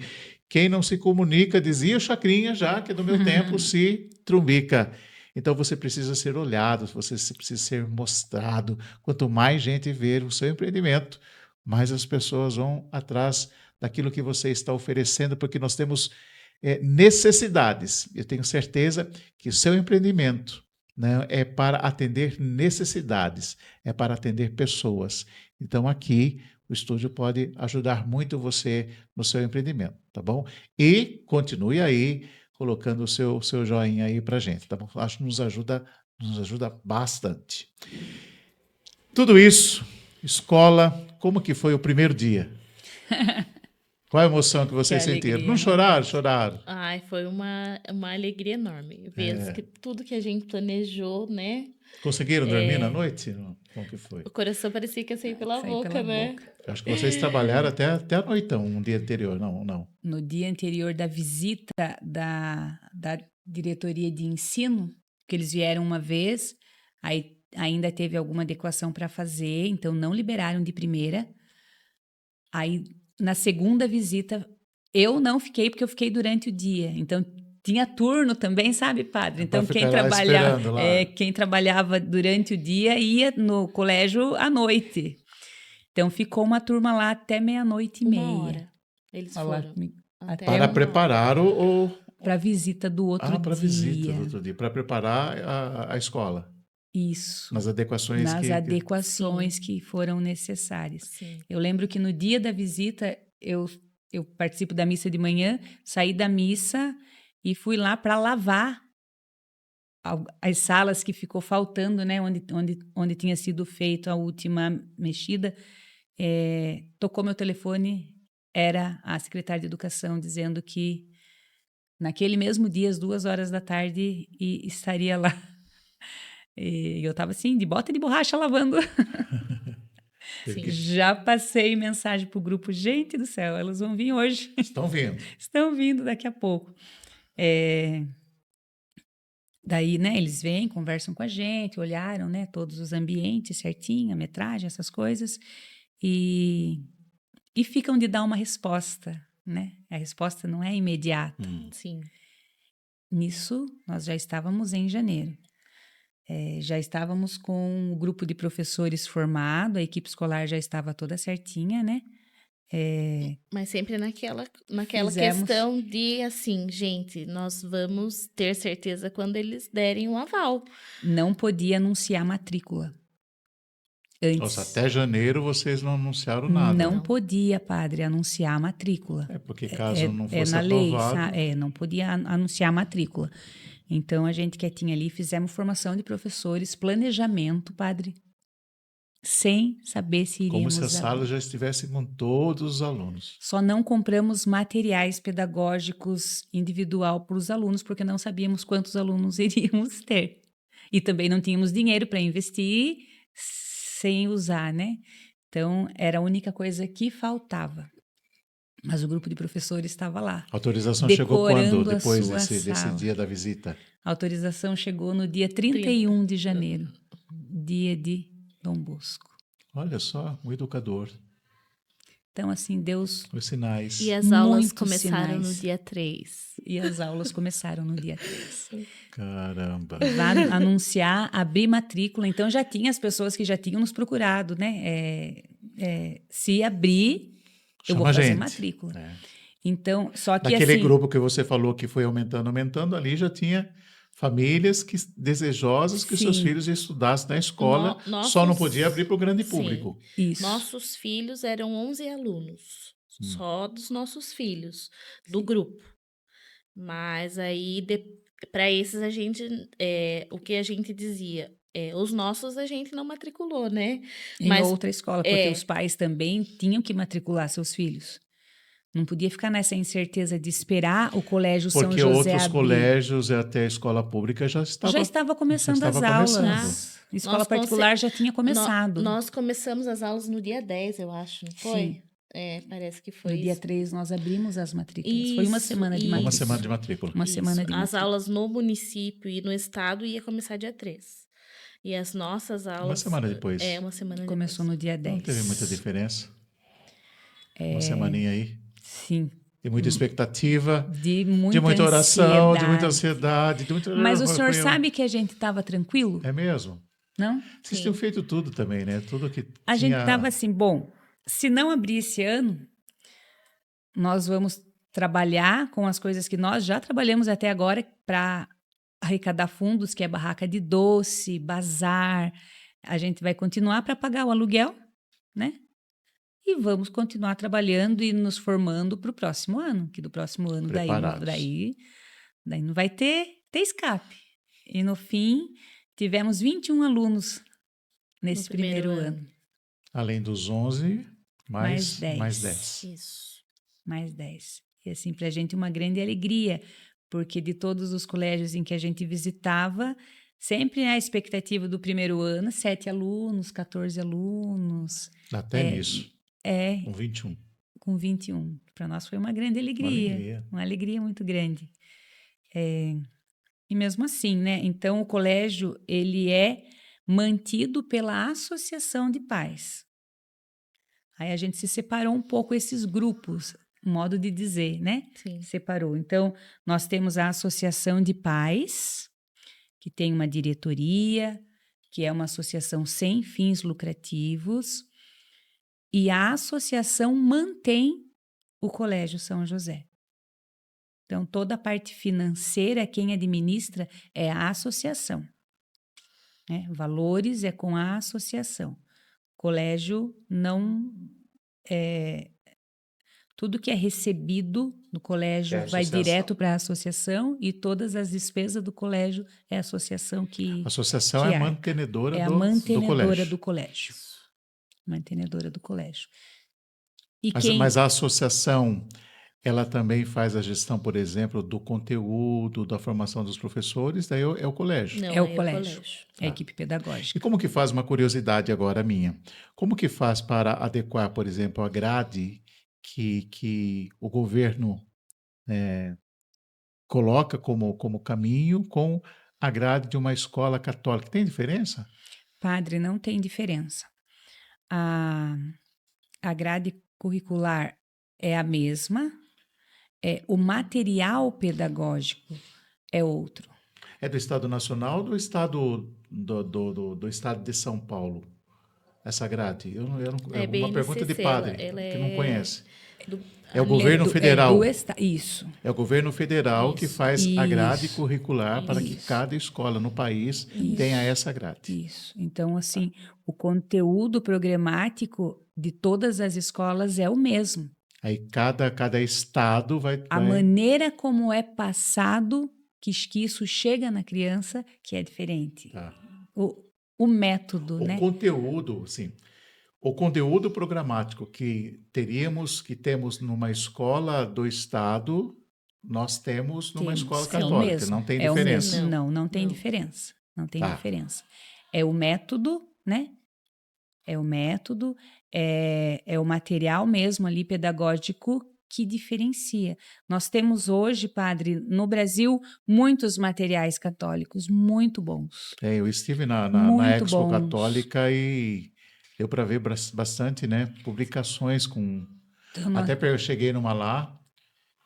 quem não se comunica, dizia o Chacrinha já, que do meu tempo se trumbica. Então você precisa ser olhado, você precisa ser mostrado. Quanto mais gente ver o seu empreendimento, mais as pessoas vão atrás daquilo que você está oferecendo, porque nós temos necessidades. Eu tenho certeza que o seu empreendimento né? É para atender necessidades, é para atender pessoas. Então, aqui, o estúdio pode ajudar muito você no seu empreendimento, tá bom? E continue aí colocando o seu joinha aí para gente, tá bom? Acho que nos ajuda bastante. Tudo isso, escola, como que foi o primeiro dia? Qual a emoção que vocês sentiram? alegria, Não né? choraram? Choraram. Ai, foi uma alegria enorme. Ver que tudo que a gente planejou, né? Conseguiram dormir na noite? Como que foi? O coração parecia que ia sair pela Sair boca, pela né? boca. Eu acho que vocês trabalharam até a noitão, um dia anterior. Não. No dia anterior da visita da diretoria de ensino, que eles vieram uma vez, aí ainda teve alguma adequação para fazer, então não liberaram de primeira. Aí, na segunda visita, eu não fiquei, porque eu fiquei durante o dia. Então, tinha turno também, sabe, padre? Então, Pra ficar lá esperando lá. quem trabalhava durante o dia ia no colégio à noite. Então, ficou uma turma lá até 00:30. Uma hora. Eles Olha lá, foram. Até Para uma hora. preparar para a visita do outro dia. para a visita do outro dia, para preparar a escola. Isso. Nas adequações Nas que adequações que foram necessárias. Sim. Eu lembro que no dia da visita, eu participo da missa de manhã, saí da missa e fui lá para lavar as salas que ficou faltando, né? Onde tinha sido feita a última mexida. Tocou meu telefone, era a secretária de Educação dizendo que naquele mesmo dia, às 14h, estaria lá. E eu estava assim, de bota de borracha, lavando. Sim. Já passei mensagem pro grupo, gente do céu, elas vão vir hoje. estão vindo. Estão vindo daqui a pouco. Daí, né, eles vêm, conversam com a gente, olharam, né, todos os ambientes certinho, a metragem, essas coisas, e ficam de dar uma resposta, né? A resposta não é imediata. Sim. Nisso, nós já estávamos em janeiro. Já estávamos com o grupo de professores formado, a equipe escolar já estava toda certinha, né? Mas sempre naquela Fizemos. questão de, assim, gente, nós vamos ter certeza quando eles derem o aval. Não podia anunciar matrícula. Antes. Nossa, até janeiro vocês não anunciaram nada. Não podia, padre, anunciar a matrícula. Porque caso não fosse na aprovado... lei, não podia anunciar a matrícula. Então, a gente quietinha ali, fizemos formação de professores, planejamento, padre, sem saber se Como iríamos se a sala abrir. já estivesse com todos os alunos. Só não compramos materiais pedagógicos individual para os alunos, porque não sabíamos quantos alunos iríamos ter. E também não tínhamos dinheiro para investir sem usar, né? Então, era a única coisa que faltava. Mas o grupo de professores estava lá. A autorização chegou quando, depois a sua desse sala. dia da visita? A autorização chegou no dia 31 de janeiro, dia de Dom Bosco. Olha só, um educador. Então, assim, Deus... Os sinais. E as aulas Muitos começaram sinais. no dia 3. E as aulas começaram no dia 3. Caramba. Vai anunciar, abrir matrícula. Então, já tinha as pessoas que já tinham nos procurado, né? Se abrir, eu vou Chama a fazer gente. matrícula. É. Então, só que Naquele assim... grupo que você falou que foi aumentando, ali já tinha famílias desejosas que seus Sim. filhos estudassem na escola, Nossos- só não podia abrir para o grande Sim. público. Isso. Nossos filhos eram 11 alunos, só dos nossos filhos, do grupo. Mas aí, para esses, a gente, o que a gente dizia, os nossos a gente não matriculou, né? Em Mas outra escola, porque os pais também tinham que matricular seus filhos. Não podia ficar nessa incerteza de esperar o colégio São Porque José outros abrir. colégios e até a escola pública já estava começando já estava as começando. aulas. Escola Nós particular já tinha começado. Nós começamos as aulas no dia 10, eu acho, não foi? Sim. Parece que foi No dia isso. 3 nós abrimos as matrículas. Foi uma Isso, semana de isso. Uma matrícula. semana de matrícula. Uma semana de As matrícula. aulas no município e no estado ia começar dia 3. E as nossas aulas... Uma semana depois. Uma semana Começou depois. no dia 10. Não teve muita diferença. Uma semaninha aí. Sim. De muita expectativa, De muita oração, de muita ansiedade. ansiedade. De muita... Mas o senhor sabe que a gente estava tranquilo? É mesmo? Não? Vocês tinham feito tudo também, né? Tudo que A tinha... gente estava assim, bom, se não abrir esse ano, nós vamos trabalhar com as coisas que nós já trabalhamos até agora para arrecadar fundos, que é barraca de doce, bazar. A gente vai continuar para pagar o aluguel, né? E vamos continuar trabalhando e nos formando para o próximo ano, que do próximo ano Preparados. daí não vai ter escape. E no fim, tivemos 21 alunos nesse primeiro ano. Além dos 11, mais 10. 10. Isso. Mais 10. E assim, para a gente uma grande alegria, porque de todos os colégios em que a gente visitava, sempre a expectativa do primeiro ano, 7 alunos, 14 alunos. Até nisso, com 21. Com 21. Para nós foi uma grande alegria. Uma alegria muito grande. E mesmo assim, né? Então, o colégio, ele é mantido pela associação de pais. Aí a gente se separou um pouco esses grupos, modo de dizer, né? Sim. Separou. Então, nós temos a associação de pais, que tem uma diretoria, que é uma associação sem fins lucrativos, e a associação mantém o Colégio São José. Então, toda a parte financeira, quem administra é a associação. Né? Valores é com a associação. Colégio não... tudo que é recebido no colégio vai direto para a associação e todas as despesas do colégio é a associação que... A associação é a mantenedora a do mantenedora do colégio. do colégio. Mantenedora do colégio. Mas a associação, ela também faz a gestão, por exemplo, do conteúdo, da formação dos professores, daí é o colégio. Não, é o colégio. É a Tá. equipe pedagógica. E como que faz, uma curiosidade agora minha, como que faz para adequar, por exemplo, a grade que o governo coloca como caminho com a grade de uma escola católica? Tem diferença? Padre, não tem diferença. A grade curricular é a mesma, o material pedagógico é outro. É do Estado Nacional ou do Estado do Estado de São Paulo? Essa grade? Eu não, É uma pergunta de BNCC, padre ela que não conhece. É o ali- governo federal. Isso. É o governo federal que faz a grade Isso. curricular para que Isso. cada escola no país tenha essa grade. Isso. Então, assim, o conteúdo programático de todas as escolas é o mesmo. Aí cada estado vai... A maneira como é passado, que isso chega na criança, que é diferente. Tá. O método, O né? conteúdo, sim. O conteúdo programático que temos numa escola do estado, nós temos numa escola católica. Não tem diferença. Não tem diferença. Não tem Tá. diferença. É o método, né? É o método, é o material mesmo ali pedagógico que diferencia. Nós temos hoje, padre, no Brasil, muitos materiais católicos muito bons. Eu estive na Muito Expo bons. Católica e deu para ver bastante, né? Publicações com... Então, Até eu cheguei numa lá,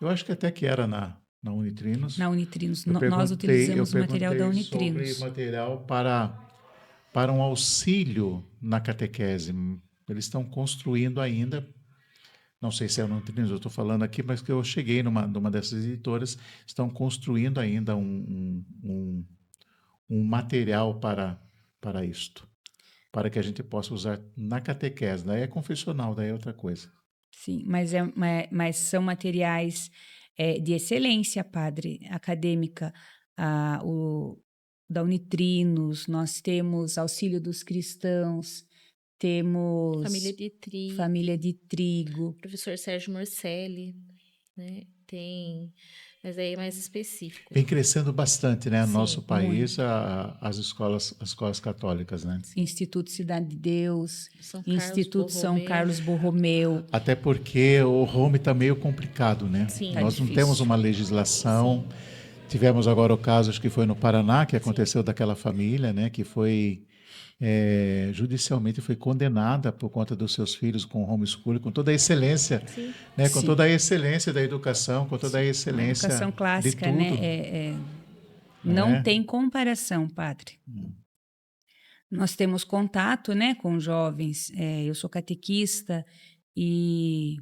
eu acho que até que era na Unitrinos. Na Unitrinos. Eu Nós utilizamos o eu material da perguntei Unitrinos. sobre material para um auxílio na catequese. Eles estão construindo ainda, não sei se é o Unitrinos, eu estou falando aqui, mas que eu cheguei numa dessas editoras, estão construindo ainda um material para isto, para que a gente possa usar na catequese. Daí é confessional, daí é outra coisa. Sim, mas são materiais de excelência, padre, acadêmica. Da Unitrinos, nós temos Auxílio dos Cristãos, temos Família de Trigo. Professor Sérgio Morcelli, né? Tem, mas aí é mais específico. Vem crescendo bastante, né, no Sim, nosso país, as escolas católicas, né? Instituto Cidade de Deus, São Instituto São Carlos Borromeu. Até porque o home está meio complicado, né? Sim, tá Nós difícil. não temos uma legislação. Tivemos agora o caso, acho que foi no Paraná, que aconteceu daquela família, né, que foi judicialmente foi condenada por conta dos seus filhos com homeschooling, com toda a excelência, né, com Sim. toda a excelência da educação, com toda a excelência Educação clássica, de tudo. né? Não tem comparação, padre. Nós temos contato, né, com jovens. Eu sou catequista e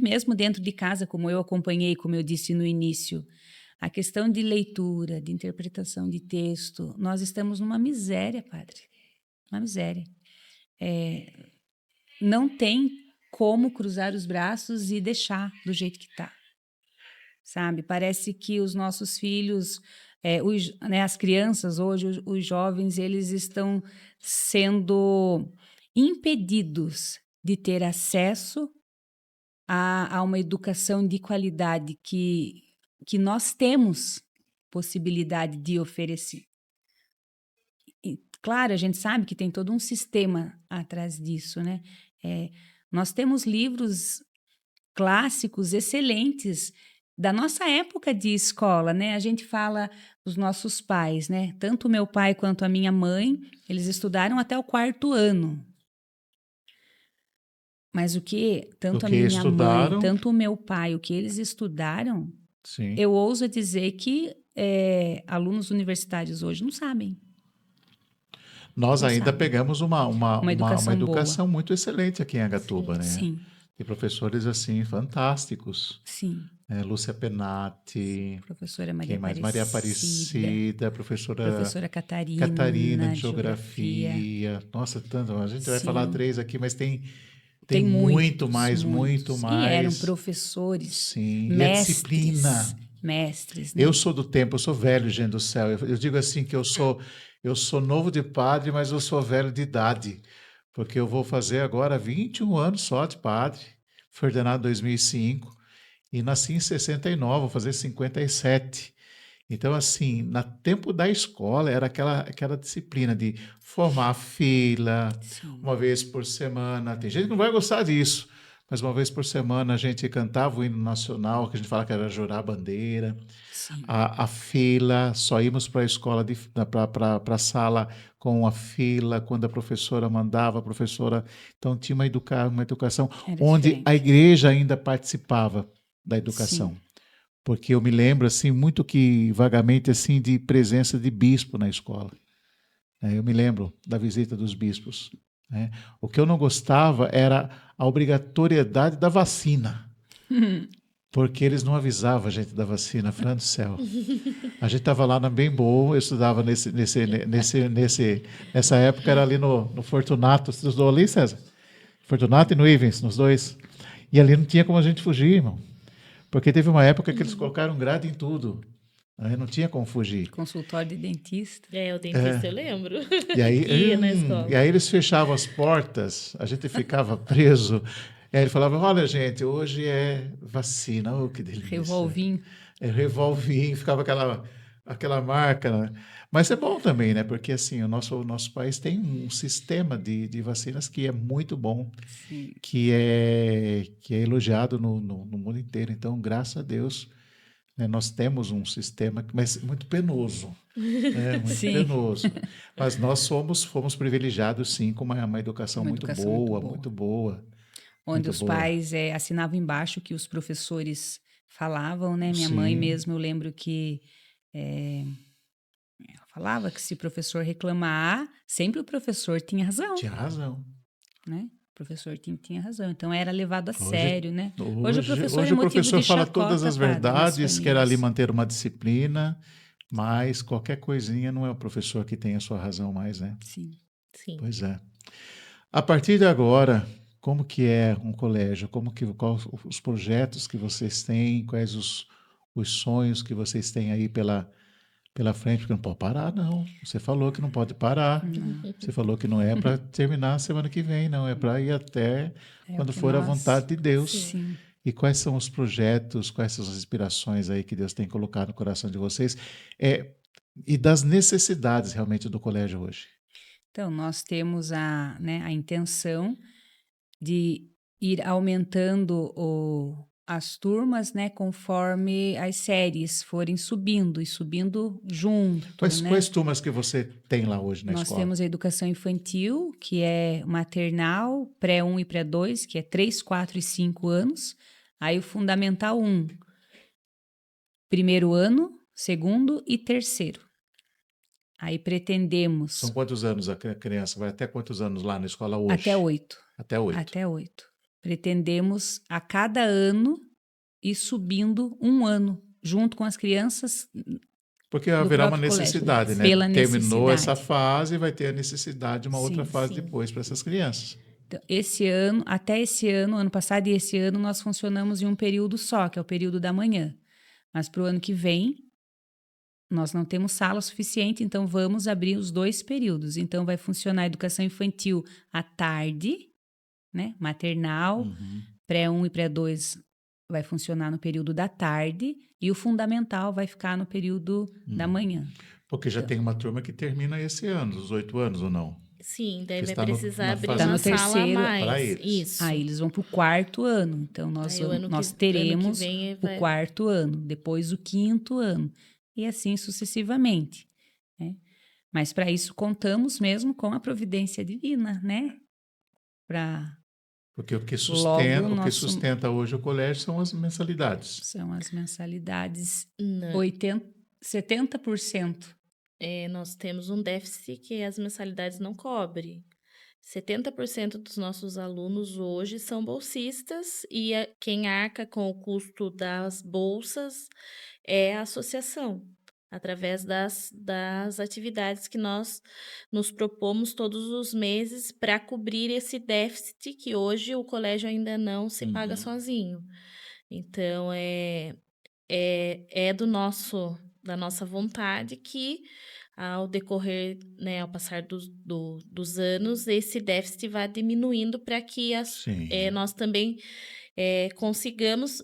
mesmo dentro de casa, como eu acompanhei, como eu disse no início, A questão de leitura, de interpretação de texto, nós estamos numa miséria, padre. Uma miséria. Não tem como cruzar os braços e deixar do jeito que está. Sabe? Parece que os nossos filhos, as crianças hoje, os jovens, eles estão sendo impedidos de ter acesso a uma educação de qualidade que nós temos possibilidade de oferecer. E, claro, a gente sabe que tem todo um sistema atrás disso, né? Nós temos livros clássicos excelentes da nossa época de escola, né? A gente fala dos nossos pais, né? Tanto o meu pai quanto a minha mãe, eles estudaram até o 4º ano. Mas tanto a minha mãe, tanto o meu pai, o que eles estudaram, sim, eu ouso dizer que alunos universitários hoje não sabem. Nós Não ainda sabem. pegamos uma educação boa. muito excelente aqui em Agatuba, né? Sim, E professores, assim, fantásticos. sim. Lúcia Penati, Professora Maria quem mais? Maria Aparecida, professora Catarina de de Geografia. Nossa, tanto. A gente vai Sim. falar 3 aqui, mas tem muitos, muito mais. E eram professores, Sim, mestres, e a disciplina. Mestres, né? Eu sou do tempo, eu sou velho, gente do céu. Eu digo assim que eu sou novo de padre, mas eu sou velho de idade, porque eu vou fazer agora 21 anos só de padre. Fui ordenado em 2005 e nasci em 69, vou fazer 57. Então, assim, no tempo da escola era aquela disciplina de formar fila, Sim. uma vez por semana. Tem gente que não vai gostar disso, mas uma vez por semana a gente cantava o hino nacional, que a gente fala que era jurar a bandeira. Sim. A fila, só íamos para a escola, para a sala com a fila, quando a professora mandava, Então, tinha uma educação Era onde diferente. a igreja ainda participava da educação. Sim. Porque eu me lembro, assim, muito que vagamente, assim, de presença de bispo na escola. Eu me lembro da visita dos bispos. O que eu não gostava era a obrigatoriedade da vacina. Porque eles não avisavam a gente da vacina, Fran do céu. A gente estava lá na Bem Bom, eu estudava nessa época, era ali no Fortunato. Você estudou ali, César? Fortunato e no Ivens, nos dois. E ali não tinha como a gente fugir, irmão. Porque teve uma época que eles colocaram grade em tudo. Aí não tinha como fugir. Consultório de dentista. O dentista eu lembro. E aí, Ia na escola. e aí eles fechavam as portas, a gente ficava preso. E aí ele falava, olha, gente, hoje é vacina. Oh, que delícia. Revolvinho. Revolvinho, ficava aquela marca, né? Mas é bom também, né? Porque assim, o nosso país tem um sistema de vacinas que é muito bom, Sim. que é elogiado no mundo inteiro. Então, graças a Deus, né, nós temos um sistema, mas muito penoso. Muito Sim. penoso. Mas nós fomos privilegiados, sim, com uma educação Uma muito educação boa, muito muito boa. Onde Muito os boa. pais assinavam embaixo que os professores falavam, né? Minha mãe Sim. mesmo, eu lembro que ela falava que se o professor reclamar, sempre o professor tinha razão, Tinha razão. né? O professor tinha razão. Então era levado a Hoje- sério, né? Hoje o professor hoje é o motivo professor de fala chacota, todas as padre, nas verdades, quer ali famílias. manter uma disciplina, mas qualquer coisinha não é o professor que tem a sua razão mais, né? Sim. Sim. Pois é. A partir de agora, como que é um colégio? Quais os projetos que vocês têm? Quais os sonhos que vocês têm aí pela frente? Porque não pode parar, não. Você falou que não pode parar. Não. Você falou que não é para terminar semana que vem, não. É para ir até É quando o que for a nós- vontade de Deus. Sim. E quais são os projetos, quais são as inspirações aí que Deus tem colocado no coração de vocês? E das necessidades realmente do colégio hoje. Então, nós temos a intenção de ir aumentando as turmas, né, conforme as séries forem subindo e subindo junto, né? Quais turmas que você tem lá hoje na Nós escola? temos a educação infantil, que é maternal, pré-1 e pré-2, que é 3, 4 e 5 anos. Aí o fundamental 1, primeiro ano, segundo e terceiro. Aí pretendemos São quantos anos a criança? Vai até quantos anos lá na escola hoje? até 8. Até 8. Até 8. Pretendemos a cada ano ir subindo um ano junto com as crianças Porque do haverá uma próprio colégio, necessidade, né? pela Terminou essa necessidade. fase, vai ter a necessidade de uma outra Sim, fase sim. depois para essas crianças. Então, até esse ano, ano passado e esse ano, nós funcionamos em um período só, que é o período da manhã. Mas para o ano que vem, nós não temos sala suficiente, então vamos abrir os 2 períodos. Então, vai funcionar a educação infantil à tarde, né? Maternal, Uhum. pré-1 e pré-2 vai funcionar no período da tarde e o fundamental vai ficar no período da manhã. Porque já Então. tem uma turma que termina esse ano, os 8 anos ou não? Sim, daí Que vai está precisar na abrir fase Tá uma no sala a terceiro para mais. eles. Isso. Aí eles vão para o 4º ano. Então, Aí o ano nós que teremos vem o 4º ano, depois o 5º ano, e assim sucessivamente, né? Mas para isso contamos mesmo com a providência divina, né? Porque Logo, o que sustenta hoje o colégio são as mensalidades. são as mensalidades, Não. 70%. Nós temos um déficit que as mensalidades não cobrem. 70% dos nossos alunos hoje são bolsistas e quem arca com o custo das bolsas é a associação, através das atividades que nós nos propomos todos os meses para cobrir esse déficit que hoje o colégio ainda não se paga sozinho. Então, é da nossa vontade que, ao decorrer, né, ao passar dos anos, esse déficit vá diminuindo para que Sim. nós também consigamos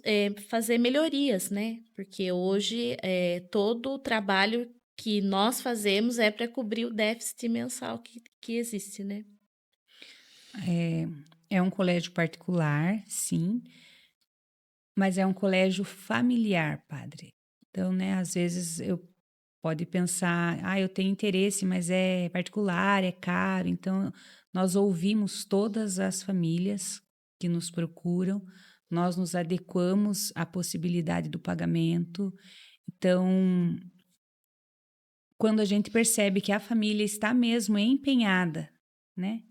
fazer melhorias, né? Porque hoje todo o trabalho que nós fazemos é para cobrir o déficit mensal que existe, né? É um colégio particular, sim, mas é um colégio familiar, padre. Então, né, às vezes pode pensar, eu tenho interesse, mas é particular, é caro. Então, nós ouvimos todas as famílias que nos procuram, nós nos adequamos à possibilidade do pagamento. Então, quando a gente percebe que a família está mesmo empenhada, né,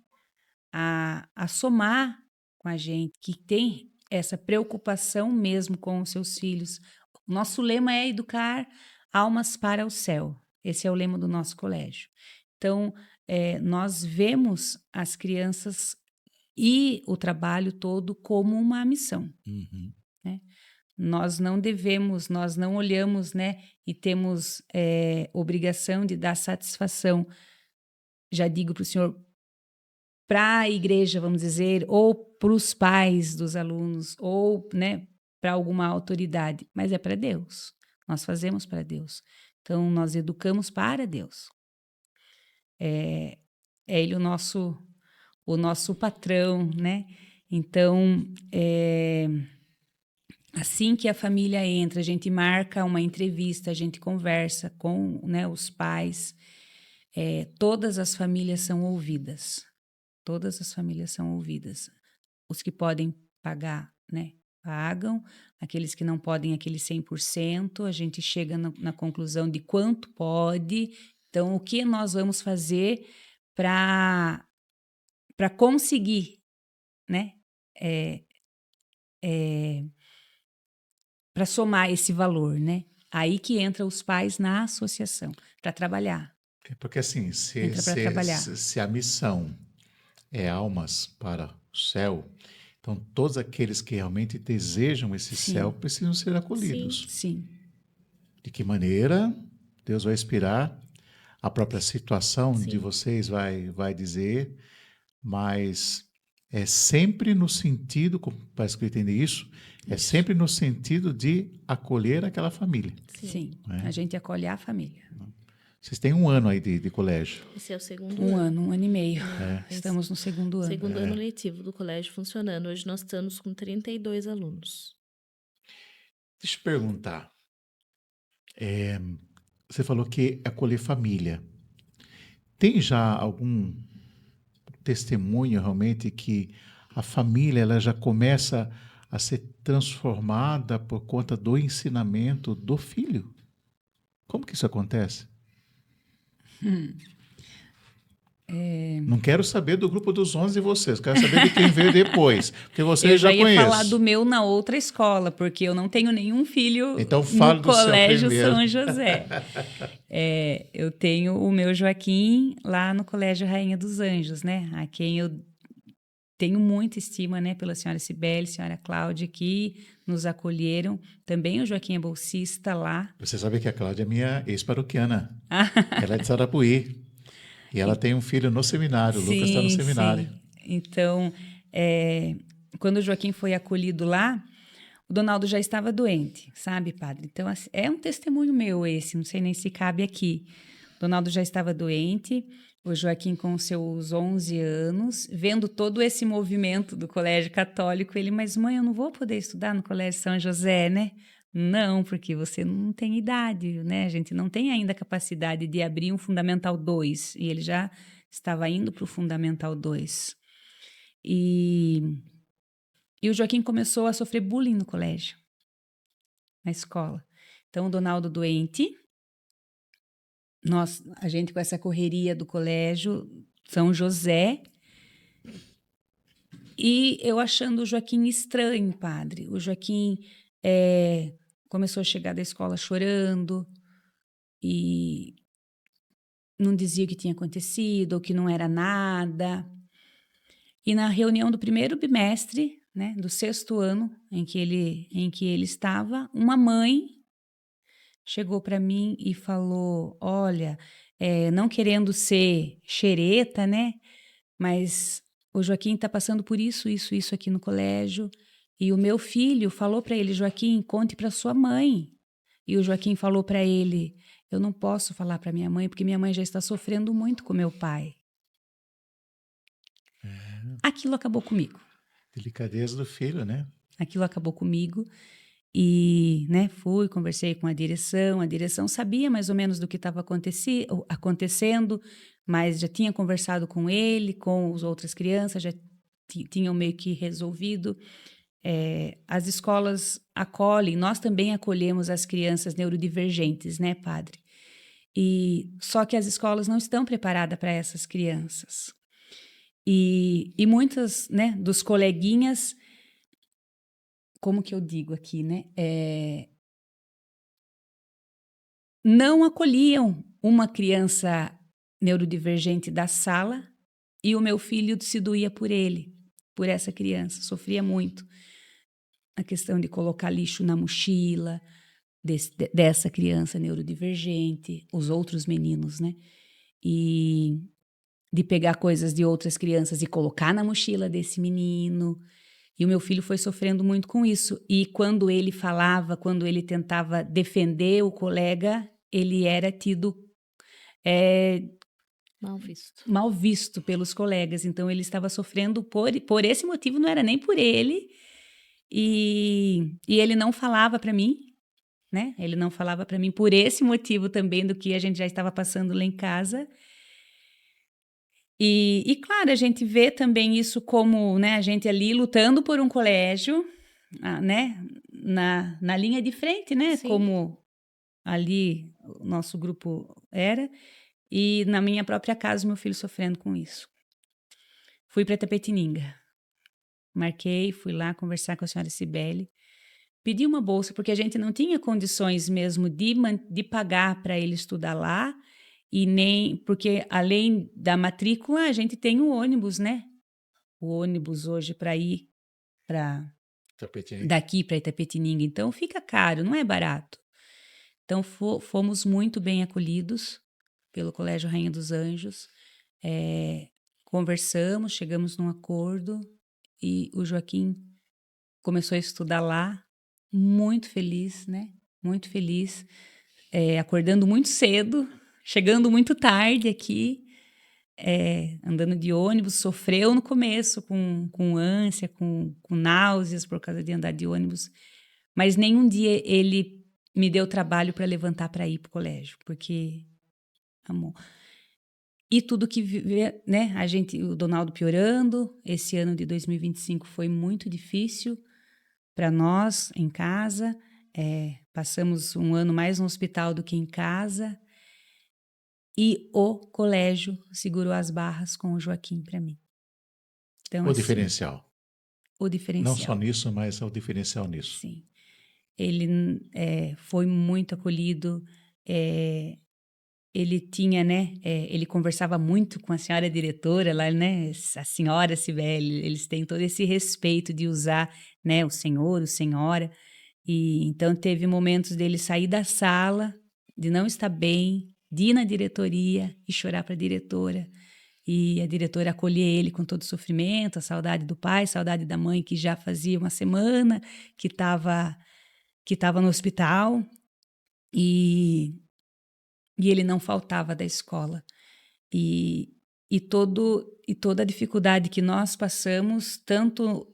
a somar com a gente, que tem essa preocupação mesmo com os seus filhos. Nosso lema é educar almas para o céu. Esse é o lema do nosso colégio. Então, nós vemos as crianças e o trabalho todo como uma missão. Uhum. Né? Nós não olhamos, né, e temos obrigação de dar satisfação, já digo para o senhor, para a igreja, vamos dizer, ou para os pais dos alunos, ou, né, para alguma autoridade, mas é para Deus. Nós fazemos para Deus. Então, nós educamos para Deus. É Ele o nosso patrão, né? Então, assim que a família entra, a gente marca uma entrevista, a gente conversa com, né, os pais. Todas as famílias são ouvidas. Todas as famílias são ouvidas. Os que podem pagar, né, pagam. Aqueles que não podem, aqueles 100%. A gente chega na conclusão de quanto pode. Então, o que nós vamos fazer para conseguir, né, para somar esse valor, né? Aí que entra os pais na associação para trabalhar. Porque assim, Entra para trabalhar. se a missão é almas para o céu, então todos aqueles que realmente desejam esse Sim. céu precisam ser acolhidos. Sim. De que maneira Deus vai inspirar, a própria situação Sim. de vocês vai dizer, mas é sempre no sentido, para que eu entender isso, é sempre no sentido de acolher aquela família. Sim. É. A gente acolhe a família. Vocês têm um ano aí de colégio. Esse é o segundo Um ano. ano, 1 ano e meio. Esse- Estamos no segundo ano. Segundo ano letivo do colégio funcionando. Hoje nós estamos com 32 alunos. Deixa eu perguntar. Você falou que acolher família. Tem já algum testemunho realmente que a família ela já começa a ser transformada por conta do ensinamento do filho? Como que isso acontece? Não quero saber do grupo dos 11 de vocês, quero saber de quem veio depois, porque vocês Eu já ia conheço. falar do meu na outra escola, porque eu não tenho nenhum filho Então, fala no do seu Colégio primeiro. São José. Eu tenho o meu Joaquim lá no Colégio Rainha dos Anjos, né? A quem eu tenho muita estima, né? Pela senhora Cibele, senhora Cláudia, que nos acolheram. Também o Joaquim é bolsista lá. Você sabe que a Cláudia é minha ex-paroquiana. Ela é de Sarapuí. E ela tem um filho no seminário, o Lucas está no seminário. Sim. Então, quando o Joaquim foi acolhido lá, o Donaldo já estava doente, sabe, padre? Então, assim, é um testemunho meu esse, não sei nem se cabe aqui. O Donaldo já estava doente, o Joaquim com seus 11 anos, vendo todo esse movimento do Colégio Católico, ele, mas mãe, eu não vou poder estudar no Colégio São José, né? Não, porque você não tem idade, né? A gente não tem ainda capacidade de abrir um Fundamental 2, e ele já estava indo para o Fundamental 2. E o Joaquim começou a sofrer bullying no colégio, na escola. Então, o Donaldo doente, a gente com essa correria do colégio São José, e eu achando o Joaquim estranho, padre. O Joaquim começou a chegar da escola chorando e não dizia o que tinha acontecido, ou que não era nada. E na reunião do primeiro bimestre, né, do 6º ano em que ele estava, uma mãe chegou para mim e falou, olha, não querendo ser xereta, né, mas o Joaquim está passando por isso aqui no colégio, e o meu filho falou para ele, Joaquim, conte para sua mãe. E o Joaquim falou para ele, eu não posso falar para minha mãe, porque minha mãe já está sofrendo muito com meu pai. Aquilo acabou comigo. Delicadeza do filho, né? Aquilo acabou comigo e, né, conversei com a direção sabia mais ou menos do que estava acontecendo, mas já tinha conversado com ele, com as outras crianças, já tinham meio que resolvido. As escolas acolhem, nós também acolhemos as crianças neurodivergentes, né, padre? Só que as escolas não estão preparadas para essas crianças. E muitas, né, dos coleguinhas, como que eu digo aqui, né, não acolhiam uma criança neurodivergente da sala e o meu filho se doía por essa criança, sofria muito. A questão de colocar lixo na mochila dessa criança neurodivergente, os outros meninos, né, e de pegar coisas de outras crianças e colocar na mochila desse menino. E o meu filho foi sofrendo muito com isso. E quando ele falava, quando ele tentava defender o colega, ele era tido mal visto pelos colegas. Então, ele estava sofrendo por esse motivo, não era nem por ele. E ele não falava para mim, né? Ele não falava para mim por esse motivo também do que a gente já estava passando lá em casa. E claro, a gente vê também isso como, né, a gente ali lutando por um colégio, né, na linha de frente, né, Sim. como ali o nosso grupo era, e na minha própria casa, meu filho sofrendo com isso. Fui para Itapetininga, marquei, fui lá conversar com a senhora Cibele, pedi uma bolsa, porque a gente não tinha condições mesmo de pagar para ele estudar lá, e nem, porque além da matrícula, a gente tem o ônibus, né? O ônibus hoje para ir daqui para Itapetininga. Então, fica caro, não é barato. Então, fomos muito bem acolhidos pelo Colégio Rainha dos Anjos. Conversamos, chegamos num acordo e o Joaquim começou a estudar lá, muito feliz, né? Muito feliz, acordando muito cedo, chegando muito tarde aqui, andando de ônibus, sofreu no começo com ânsia, com náuseas por causa de andar de ônibus, mas nenhum dia ele me deu trabalho para levantar para ir para o colégio, porque amor. E tudo que, né, o Donaldo piorando, esse ano de 2025 foi muito difícil para nós em casa, passamos um ano mais no hospital do que em casa, e o colégio segurou as barras com o Joaquim para mim. Então, O assim, diferencial. o Não diferencial. só nisso, mas é o diferencial nisso. Sim. Ele foi muito acolhido, ele tinha, né, ele conversava muito com a senhora diretora lá, né, a senhora Cibele, eles têm todo esse respeito de usar, né, o senhor, o senhora, e então teve momentos dele sair da sala, de não estar bem, de ir na diretoria e chorar para a diretora, e a diretora acolher ele com todo o sofrimento, a saudade do pai, saudade da mãe que já fazia uma semana que estava no hospital, e ele não faltava da escola. E toda a dificuldade que nós passamos, tanto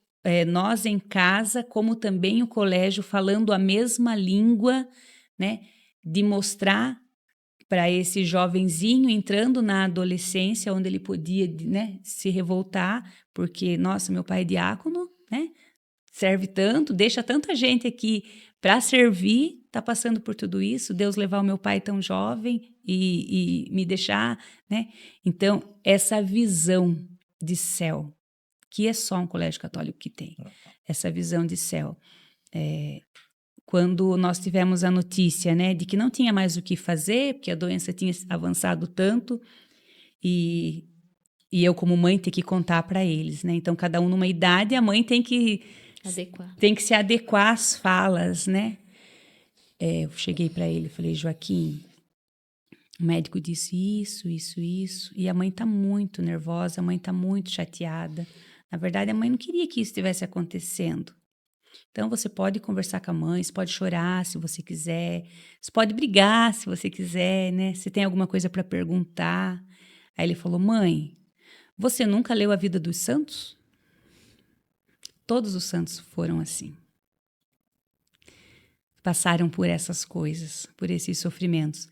nós em casa, como também o colégio, falando a mesma língua, né, de mostrar para esse jovenzinho entrando na adolescência, onde ele podia, né, se revoltar, porque, nossa, meu pai é diácono, né, serve tanto, deixa tanta gente aqui para servir, está passando por tudo isso, Deus levar o meu pai tão jovem e me deixar, né? Então, essa visão de céu, que é só um colégio católico que tem, essa visão de céu. Quando nós tivemos a notícia, né, de que não tinha mais o que fazer, porque a doença tinha avançado tanto, e eu, como mãe, ter que contar para eles, né? Então, cada um numa idade, a mãe tem que se adequar às falas, né? Eu cheguei para ele e falei, Joaquim, o médico disse isso, isso, isso, e a mãe está muito nervosa, a mãe está muito chateada. Na verdade, a mãe não queria que isso estivesse acontecendo. Então, você pode conversar com a mãe, você pode chorar se você quiser, você pode brigar se você quiser, né? Se tem alguma coisa para perguntar. Aí ele falou, mãe, você nunca leu a vida dos santos? Todos os santos foram assim. Passaram por essas coisas, por esses sofrimentos.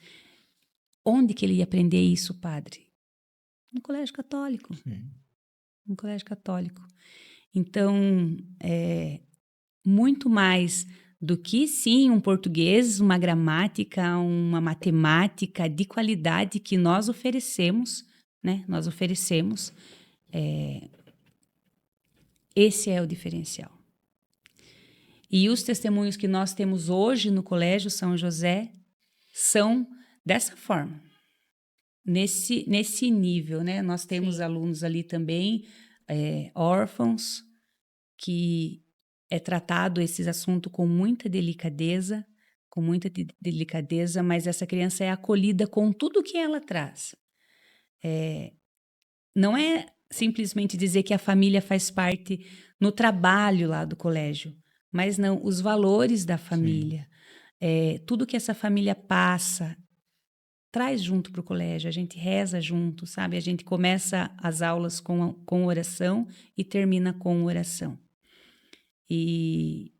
Onde que ele ia aprender isso, padre? No colégio católico. Sim. No colégio católico. Então, muito mais do que, sim, um português, uma gramática, uma matemática de qualidade que nós oferecemos, né? Nós oferecemos. Esse é o diferencial. E os testemunhos que nós temos hoje no Colégio São José são dessa forma, nesse nível, né? Nós temos alunos ali também, órfãos, que é tratado esse assunto com muita delicadeza, mas essa criança é acolhida com tudo que ela traz. Não é simplesmente dizer que a família faz parte no trabalho lá do colégio, mas não, os valores da família, tudo que essa família passa, traz junto para o colégio, a gente reza junto, sabe? A gente começa as aulas com oração e termina com oração. E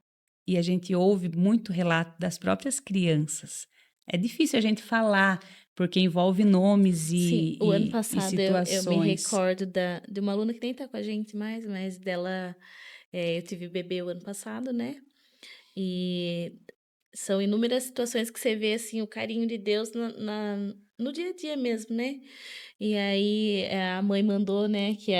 a gente ouve muito relato das próprias crianças. É difícil a gente falar, porque envolve nomes Sim, o ano e passado situações. eu me recordo de uma aluna que nem tá com a gente mais, mas dela, eu tive bebê o ano passado, né? E são inúmeras situações que você vê, assim, o carinho de Deus no dia a dia mesmo, né? E aí a mãe mandou, né, que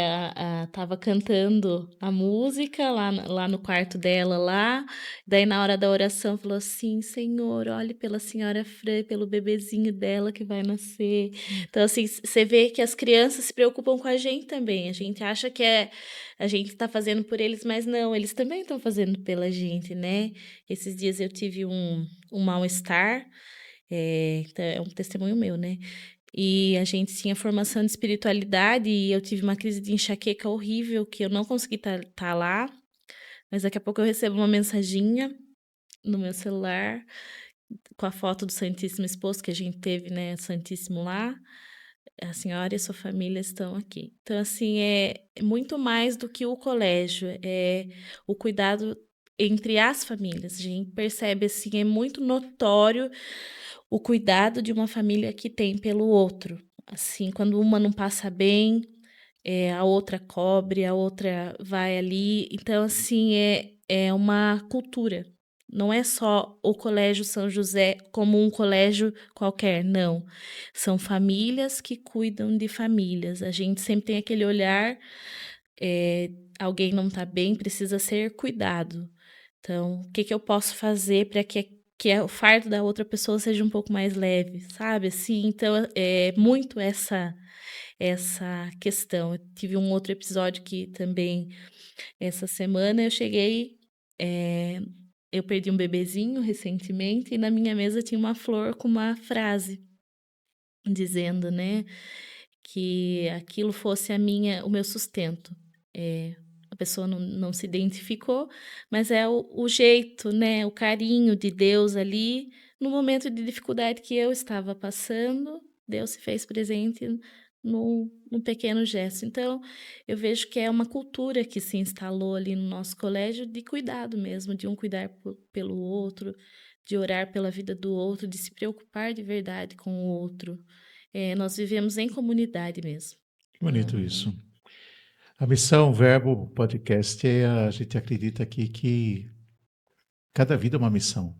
tava cantando a música lá no quarto dela lá. Daí na hora da oração falou assim, Senhor, olhe pela senhora Fran, pelo bebezinho dela que vai nascer. Então assim, você vê que as crianças se preocupam com a gente também. A gente acha que a gente tá fazendo por eles, mas não, eles também estão fazendo pela gente, né? Esses dias eu tive um mal-estar, então é um testemunho meu, né? E a gente tinha formação de espiritualidade e eu tive uma crise de enxaqueca horrível que eu não consegui tá lá, mas daqui a pouco eu recebo uma mensaginha no meu celular com a foto do Santíssimo exposto que a gente teve, né, Santíssimo lá. A senhora e a sua família estão aqui. Então, assim, é muito mais do que o colégio, é o cuidado entre as famílias. A gente percebe, assim, é muito notório o cuidado de uma família que tem pelo outro. Assim, quando uma não passa bem, a outra cobre, a outra vai ali. Então, assim, é uma cultura não é só o Colégio São José como um colégio qualquer, não. São famílias que cuidam de famílias. A gente sempre tem aquele olhar, alguém não está bem, precisa ser cuidado. Então, o que eu posso fazer para que o fardo da outra pessoa seja um pouco mais leve, sabe? Assim, então, é muito essa questão. Eu tive um outro episódio que também, essa semana, eu perdi um bebezinho recentemente e na minha mesa tinha uma flor com uma frase dizendo, né, que aquilo fosse o meu sustento. A pessoa não se identificou, mas é o jeito, né, o carinho de Deus ali no momento de dificuldade que eu estava passando. Deus se fez presente num pequeno gesto. Então, eu vejo que é uma cultura que se instalou ali no nosso colégio de cuidado mesmo, de um cuidar pelo outro, de orar pela vida do outro, de se preocupar de verdade com o outro. Nós vivemos em comunidade mesmo. Que bonito isso. A missão Verbo Podcast, a gente acredita aqui que cada vida é uma missão,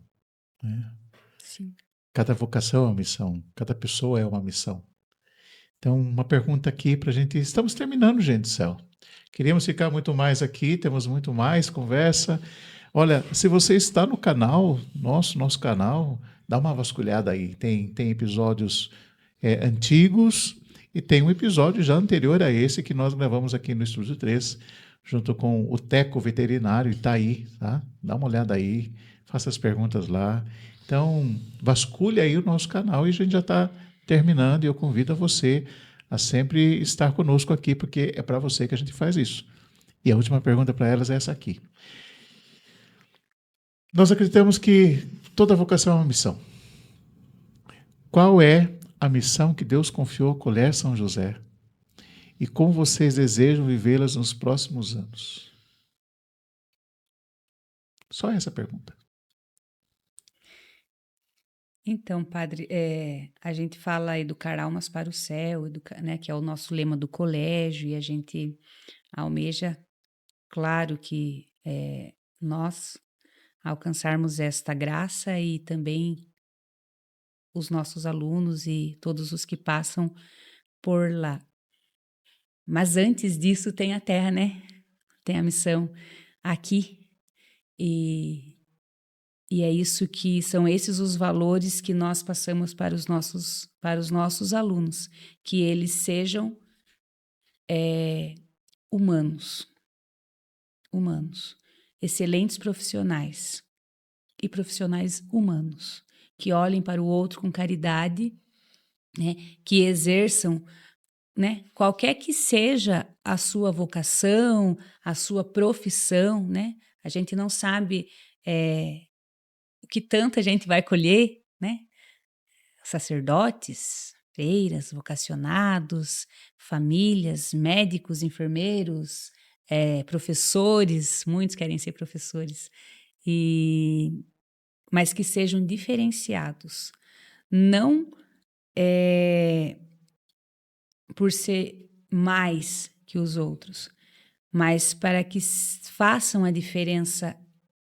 né? Sim. Cada vocação é uma missão, cada pessoa é uma missão. Então, uma pergunta aqui para a gente. Estamos terminando, gente do céu. Queríamos ficar muito mais aqui, temos muito mais conversa. Olha, se você está no canal, nosso canal, dá uma vasculhada aí. Tem episódios antigos e tem um episódio já anterior a esse que nós gravamos aqui no Estúdio 3, junto com o Teco Veterinário Itaí, tá? Dá uma olhada aí, faça as perguntas lá. Então, vasculhe aí o nosso canal e a gente já está terminando e eu convido a você a sempre estar conosco aqui, porque é para você que a gente faz isso. E a última pergunta para elas é essa aqui. Nós acreditamos que toda vocação é uma missão. Qual é a missão que Deus confiou ao Colégio São José? E como vocês desejam vivê-las nos próximos anos? Só essa pergunta. Então, padre, a gente fala educar almas para o céu, né, que é o nosso lema do colégio, e a gente almeja, claro, que nós alcançarmos esta graça e também os nossos alunos e todos os que passam por lá. Mas antes disso tem a terra, né? Tem a missão aqui e é isso que são esses os valores que nós passamos para os nossos alunos, que eles sejam humanos, excelentes profissionais e profissionais humanos, que olhem para o outro com caridade, né, que exerçam, né, qualquer que seja a sua vocação, a sua profissão, né, a gente não sabe o que tanta gente vai colher, né? Sacerdotes, freiras, vocacionados, famílias, médicos, enfermeiros, professores, muitos querem ser professores, mas que sejam diferenciados, não por ser mais que os outros, mas para que façam a diferença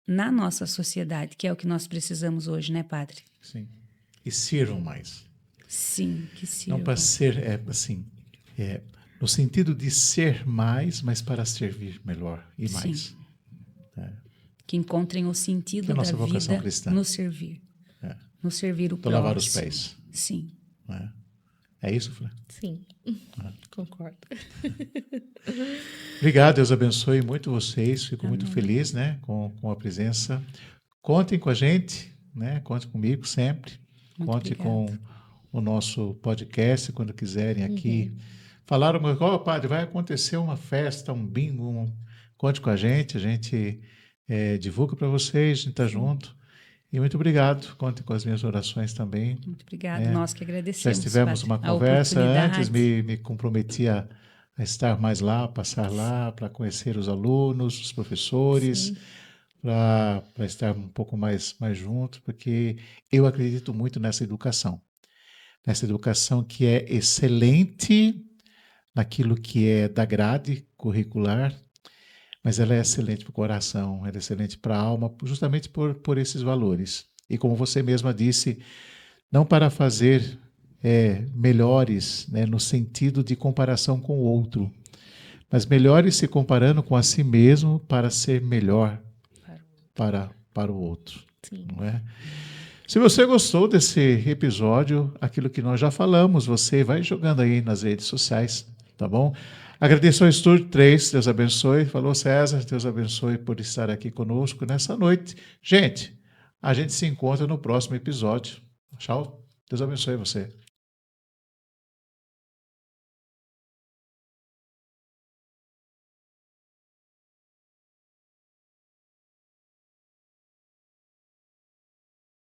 na nossa sociedade, que é o que nós precisamos hoje, né, padre? Sim. E sirvam mais. Sim, que sirvam. Não para ser, no sentido de ser mais, mas para servir melhor e mais. Que encontrem o sentido da nossa vocação vida cristã. No servir. No servir o próximo. Lavar os pés. Sim. É isso, Flá? Sim, concordo. Obrigado, Deus abençoe muito vocês. Fico muito feliz, né, com a presença. Contem com a gente, né? Conte comigo sempre. Muito Conte obrigada. com o nosso podcast quando quiserem aqui. Falaram, padre, vai acontecer uma festa, um bingo. Conte com a gente divulga para vocês, a gente está junto. E muito obrigado. Contem com as minhas orações também. Muito obrigada. Nós que agradecemos. Já tivemos padre, uma conversa antes, me comprometi a estar mais lá, passar lá, para conhecer os alunos, os professores, para estar um pouco mais junto, porque eu acredito muito nessa educação que é excelente naquilo que é da grade curricular, mas ela é excelente para o coração, ela é excelente para a alma, justamente por esses valores. E como você mesma disse, não para fazer melhores, né, no sentido de comparação com o outro, mas melhores se comparando com a si mesmo para ser melhor para o outro. Sim. Não é? Se você gostou desse episódio, aquilo que nós já falamos, você vai jogando aí nas redes sociais, tá bom? Agradeço ao Estúdio 3, Deus abençoe. Falou, César, Deus abençoe por estar aqui conosco nessa noite. Gente, a gente se encontra no próximo episódio. Tchau, Deus abençoe você.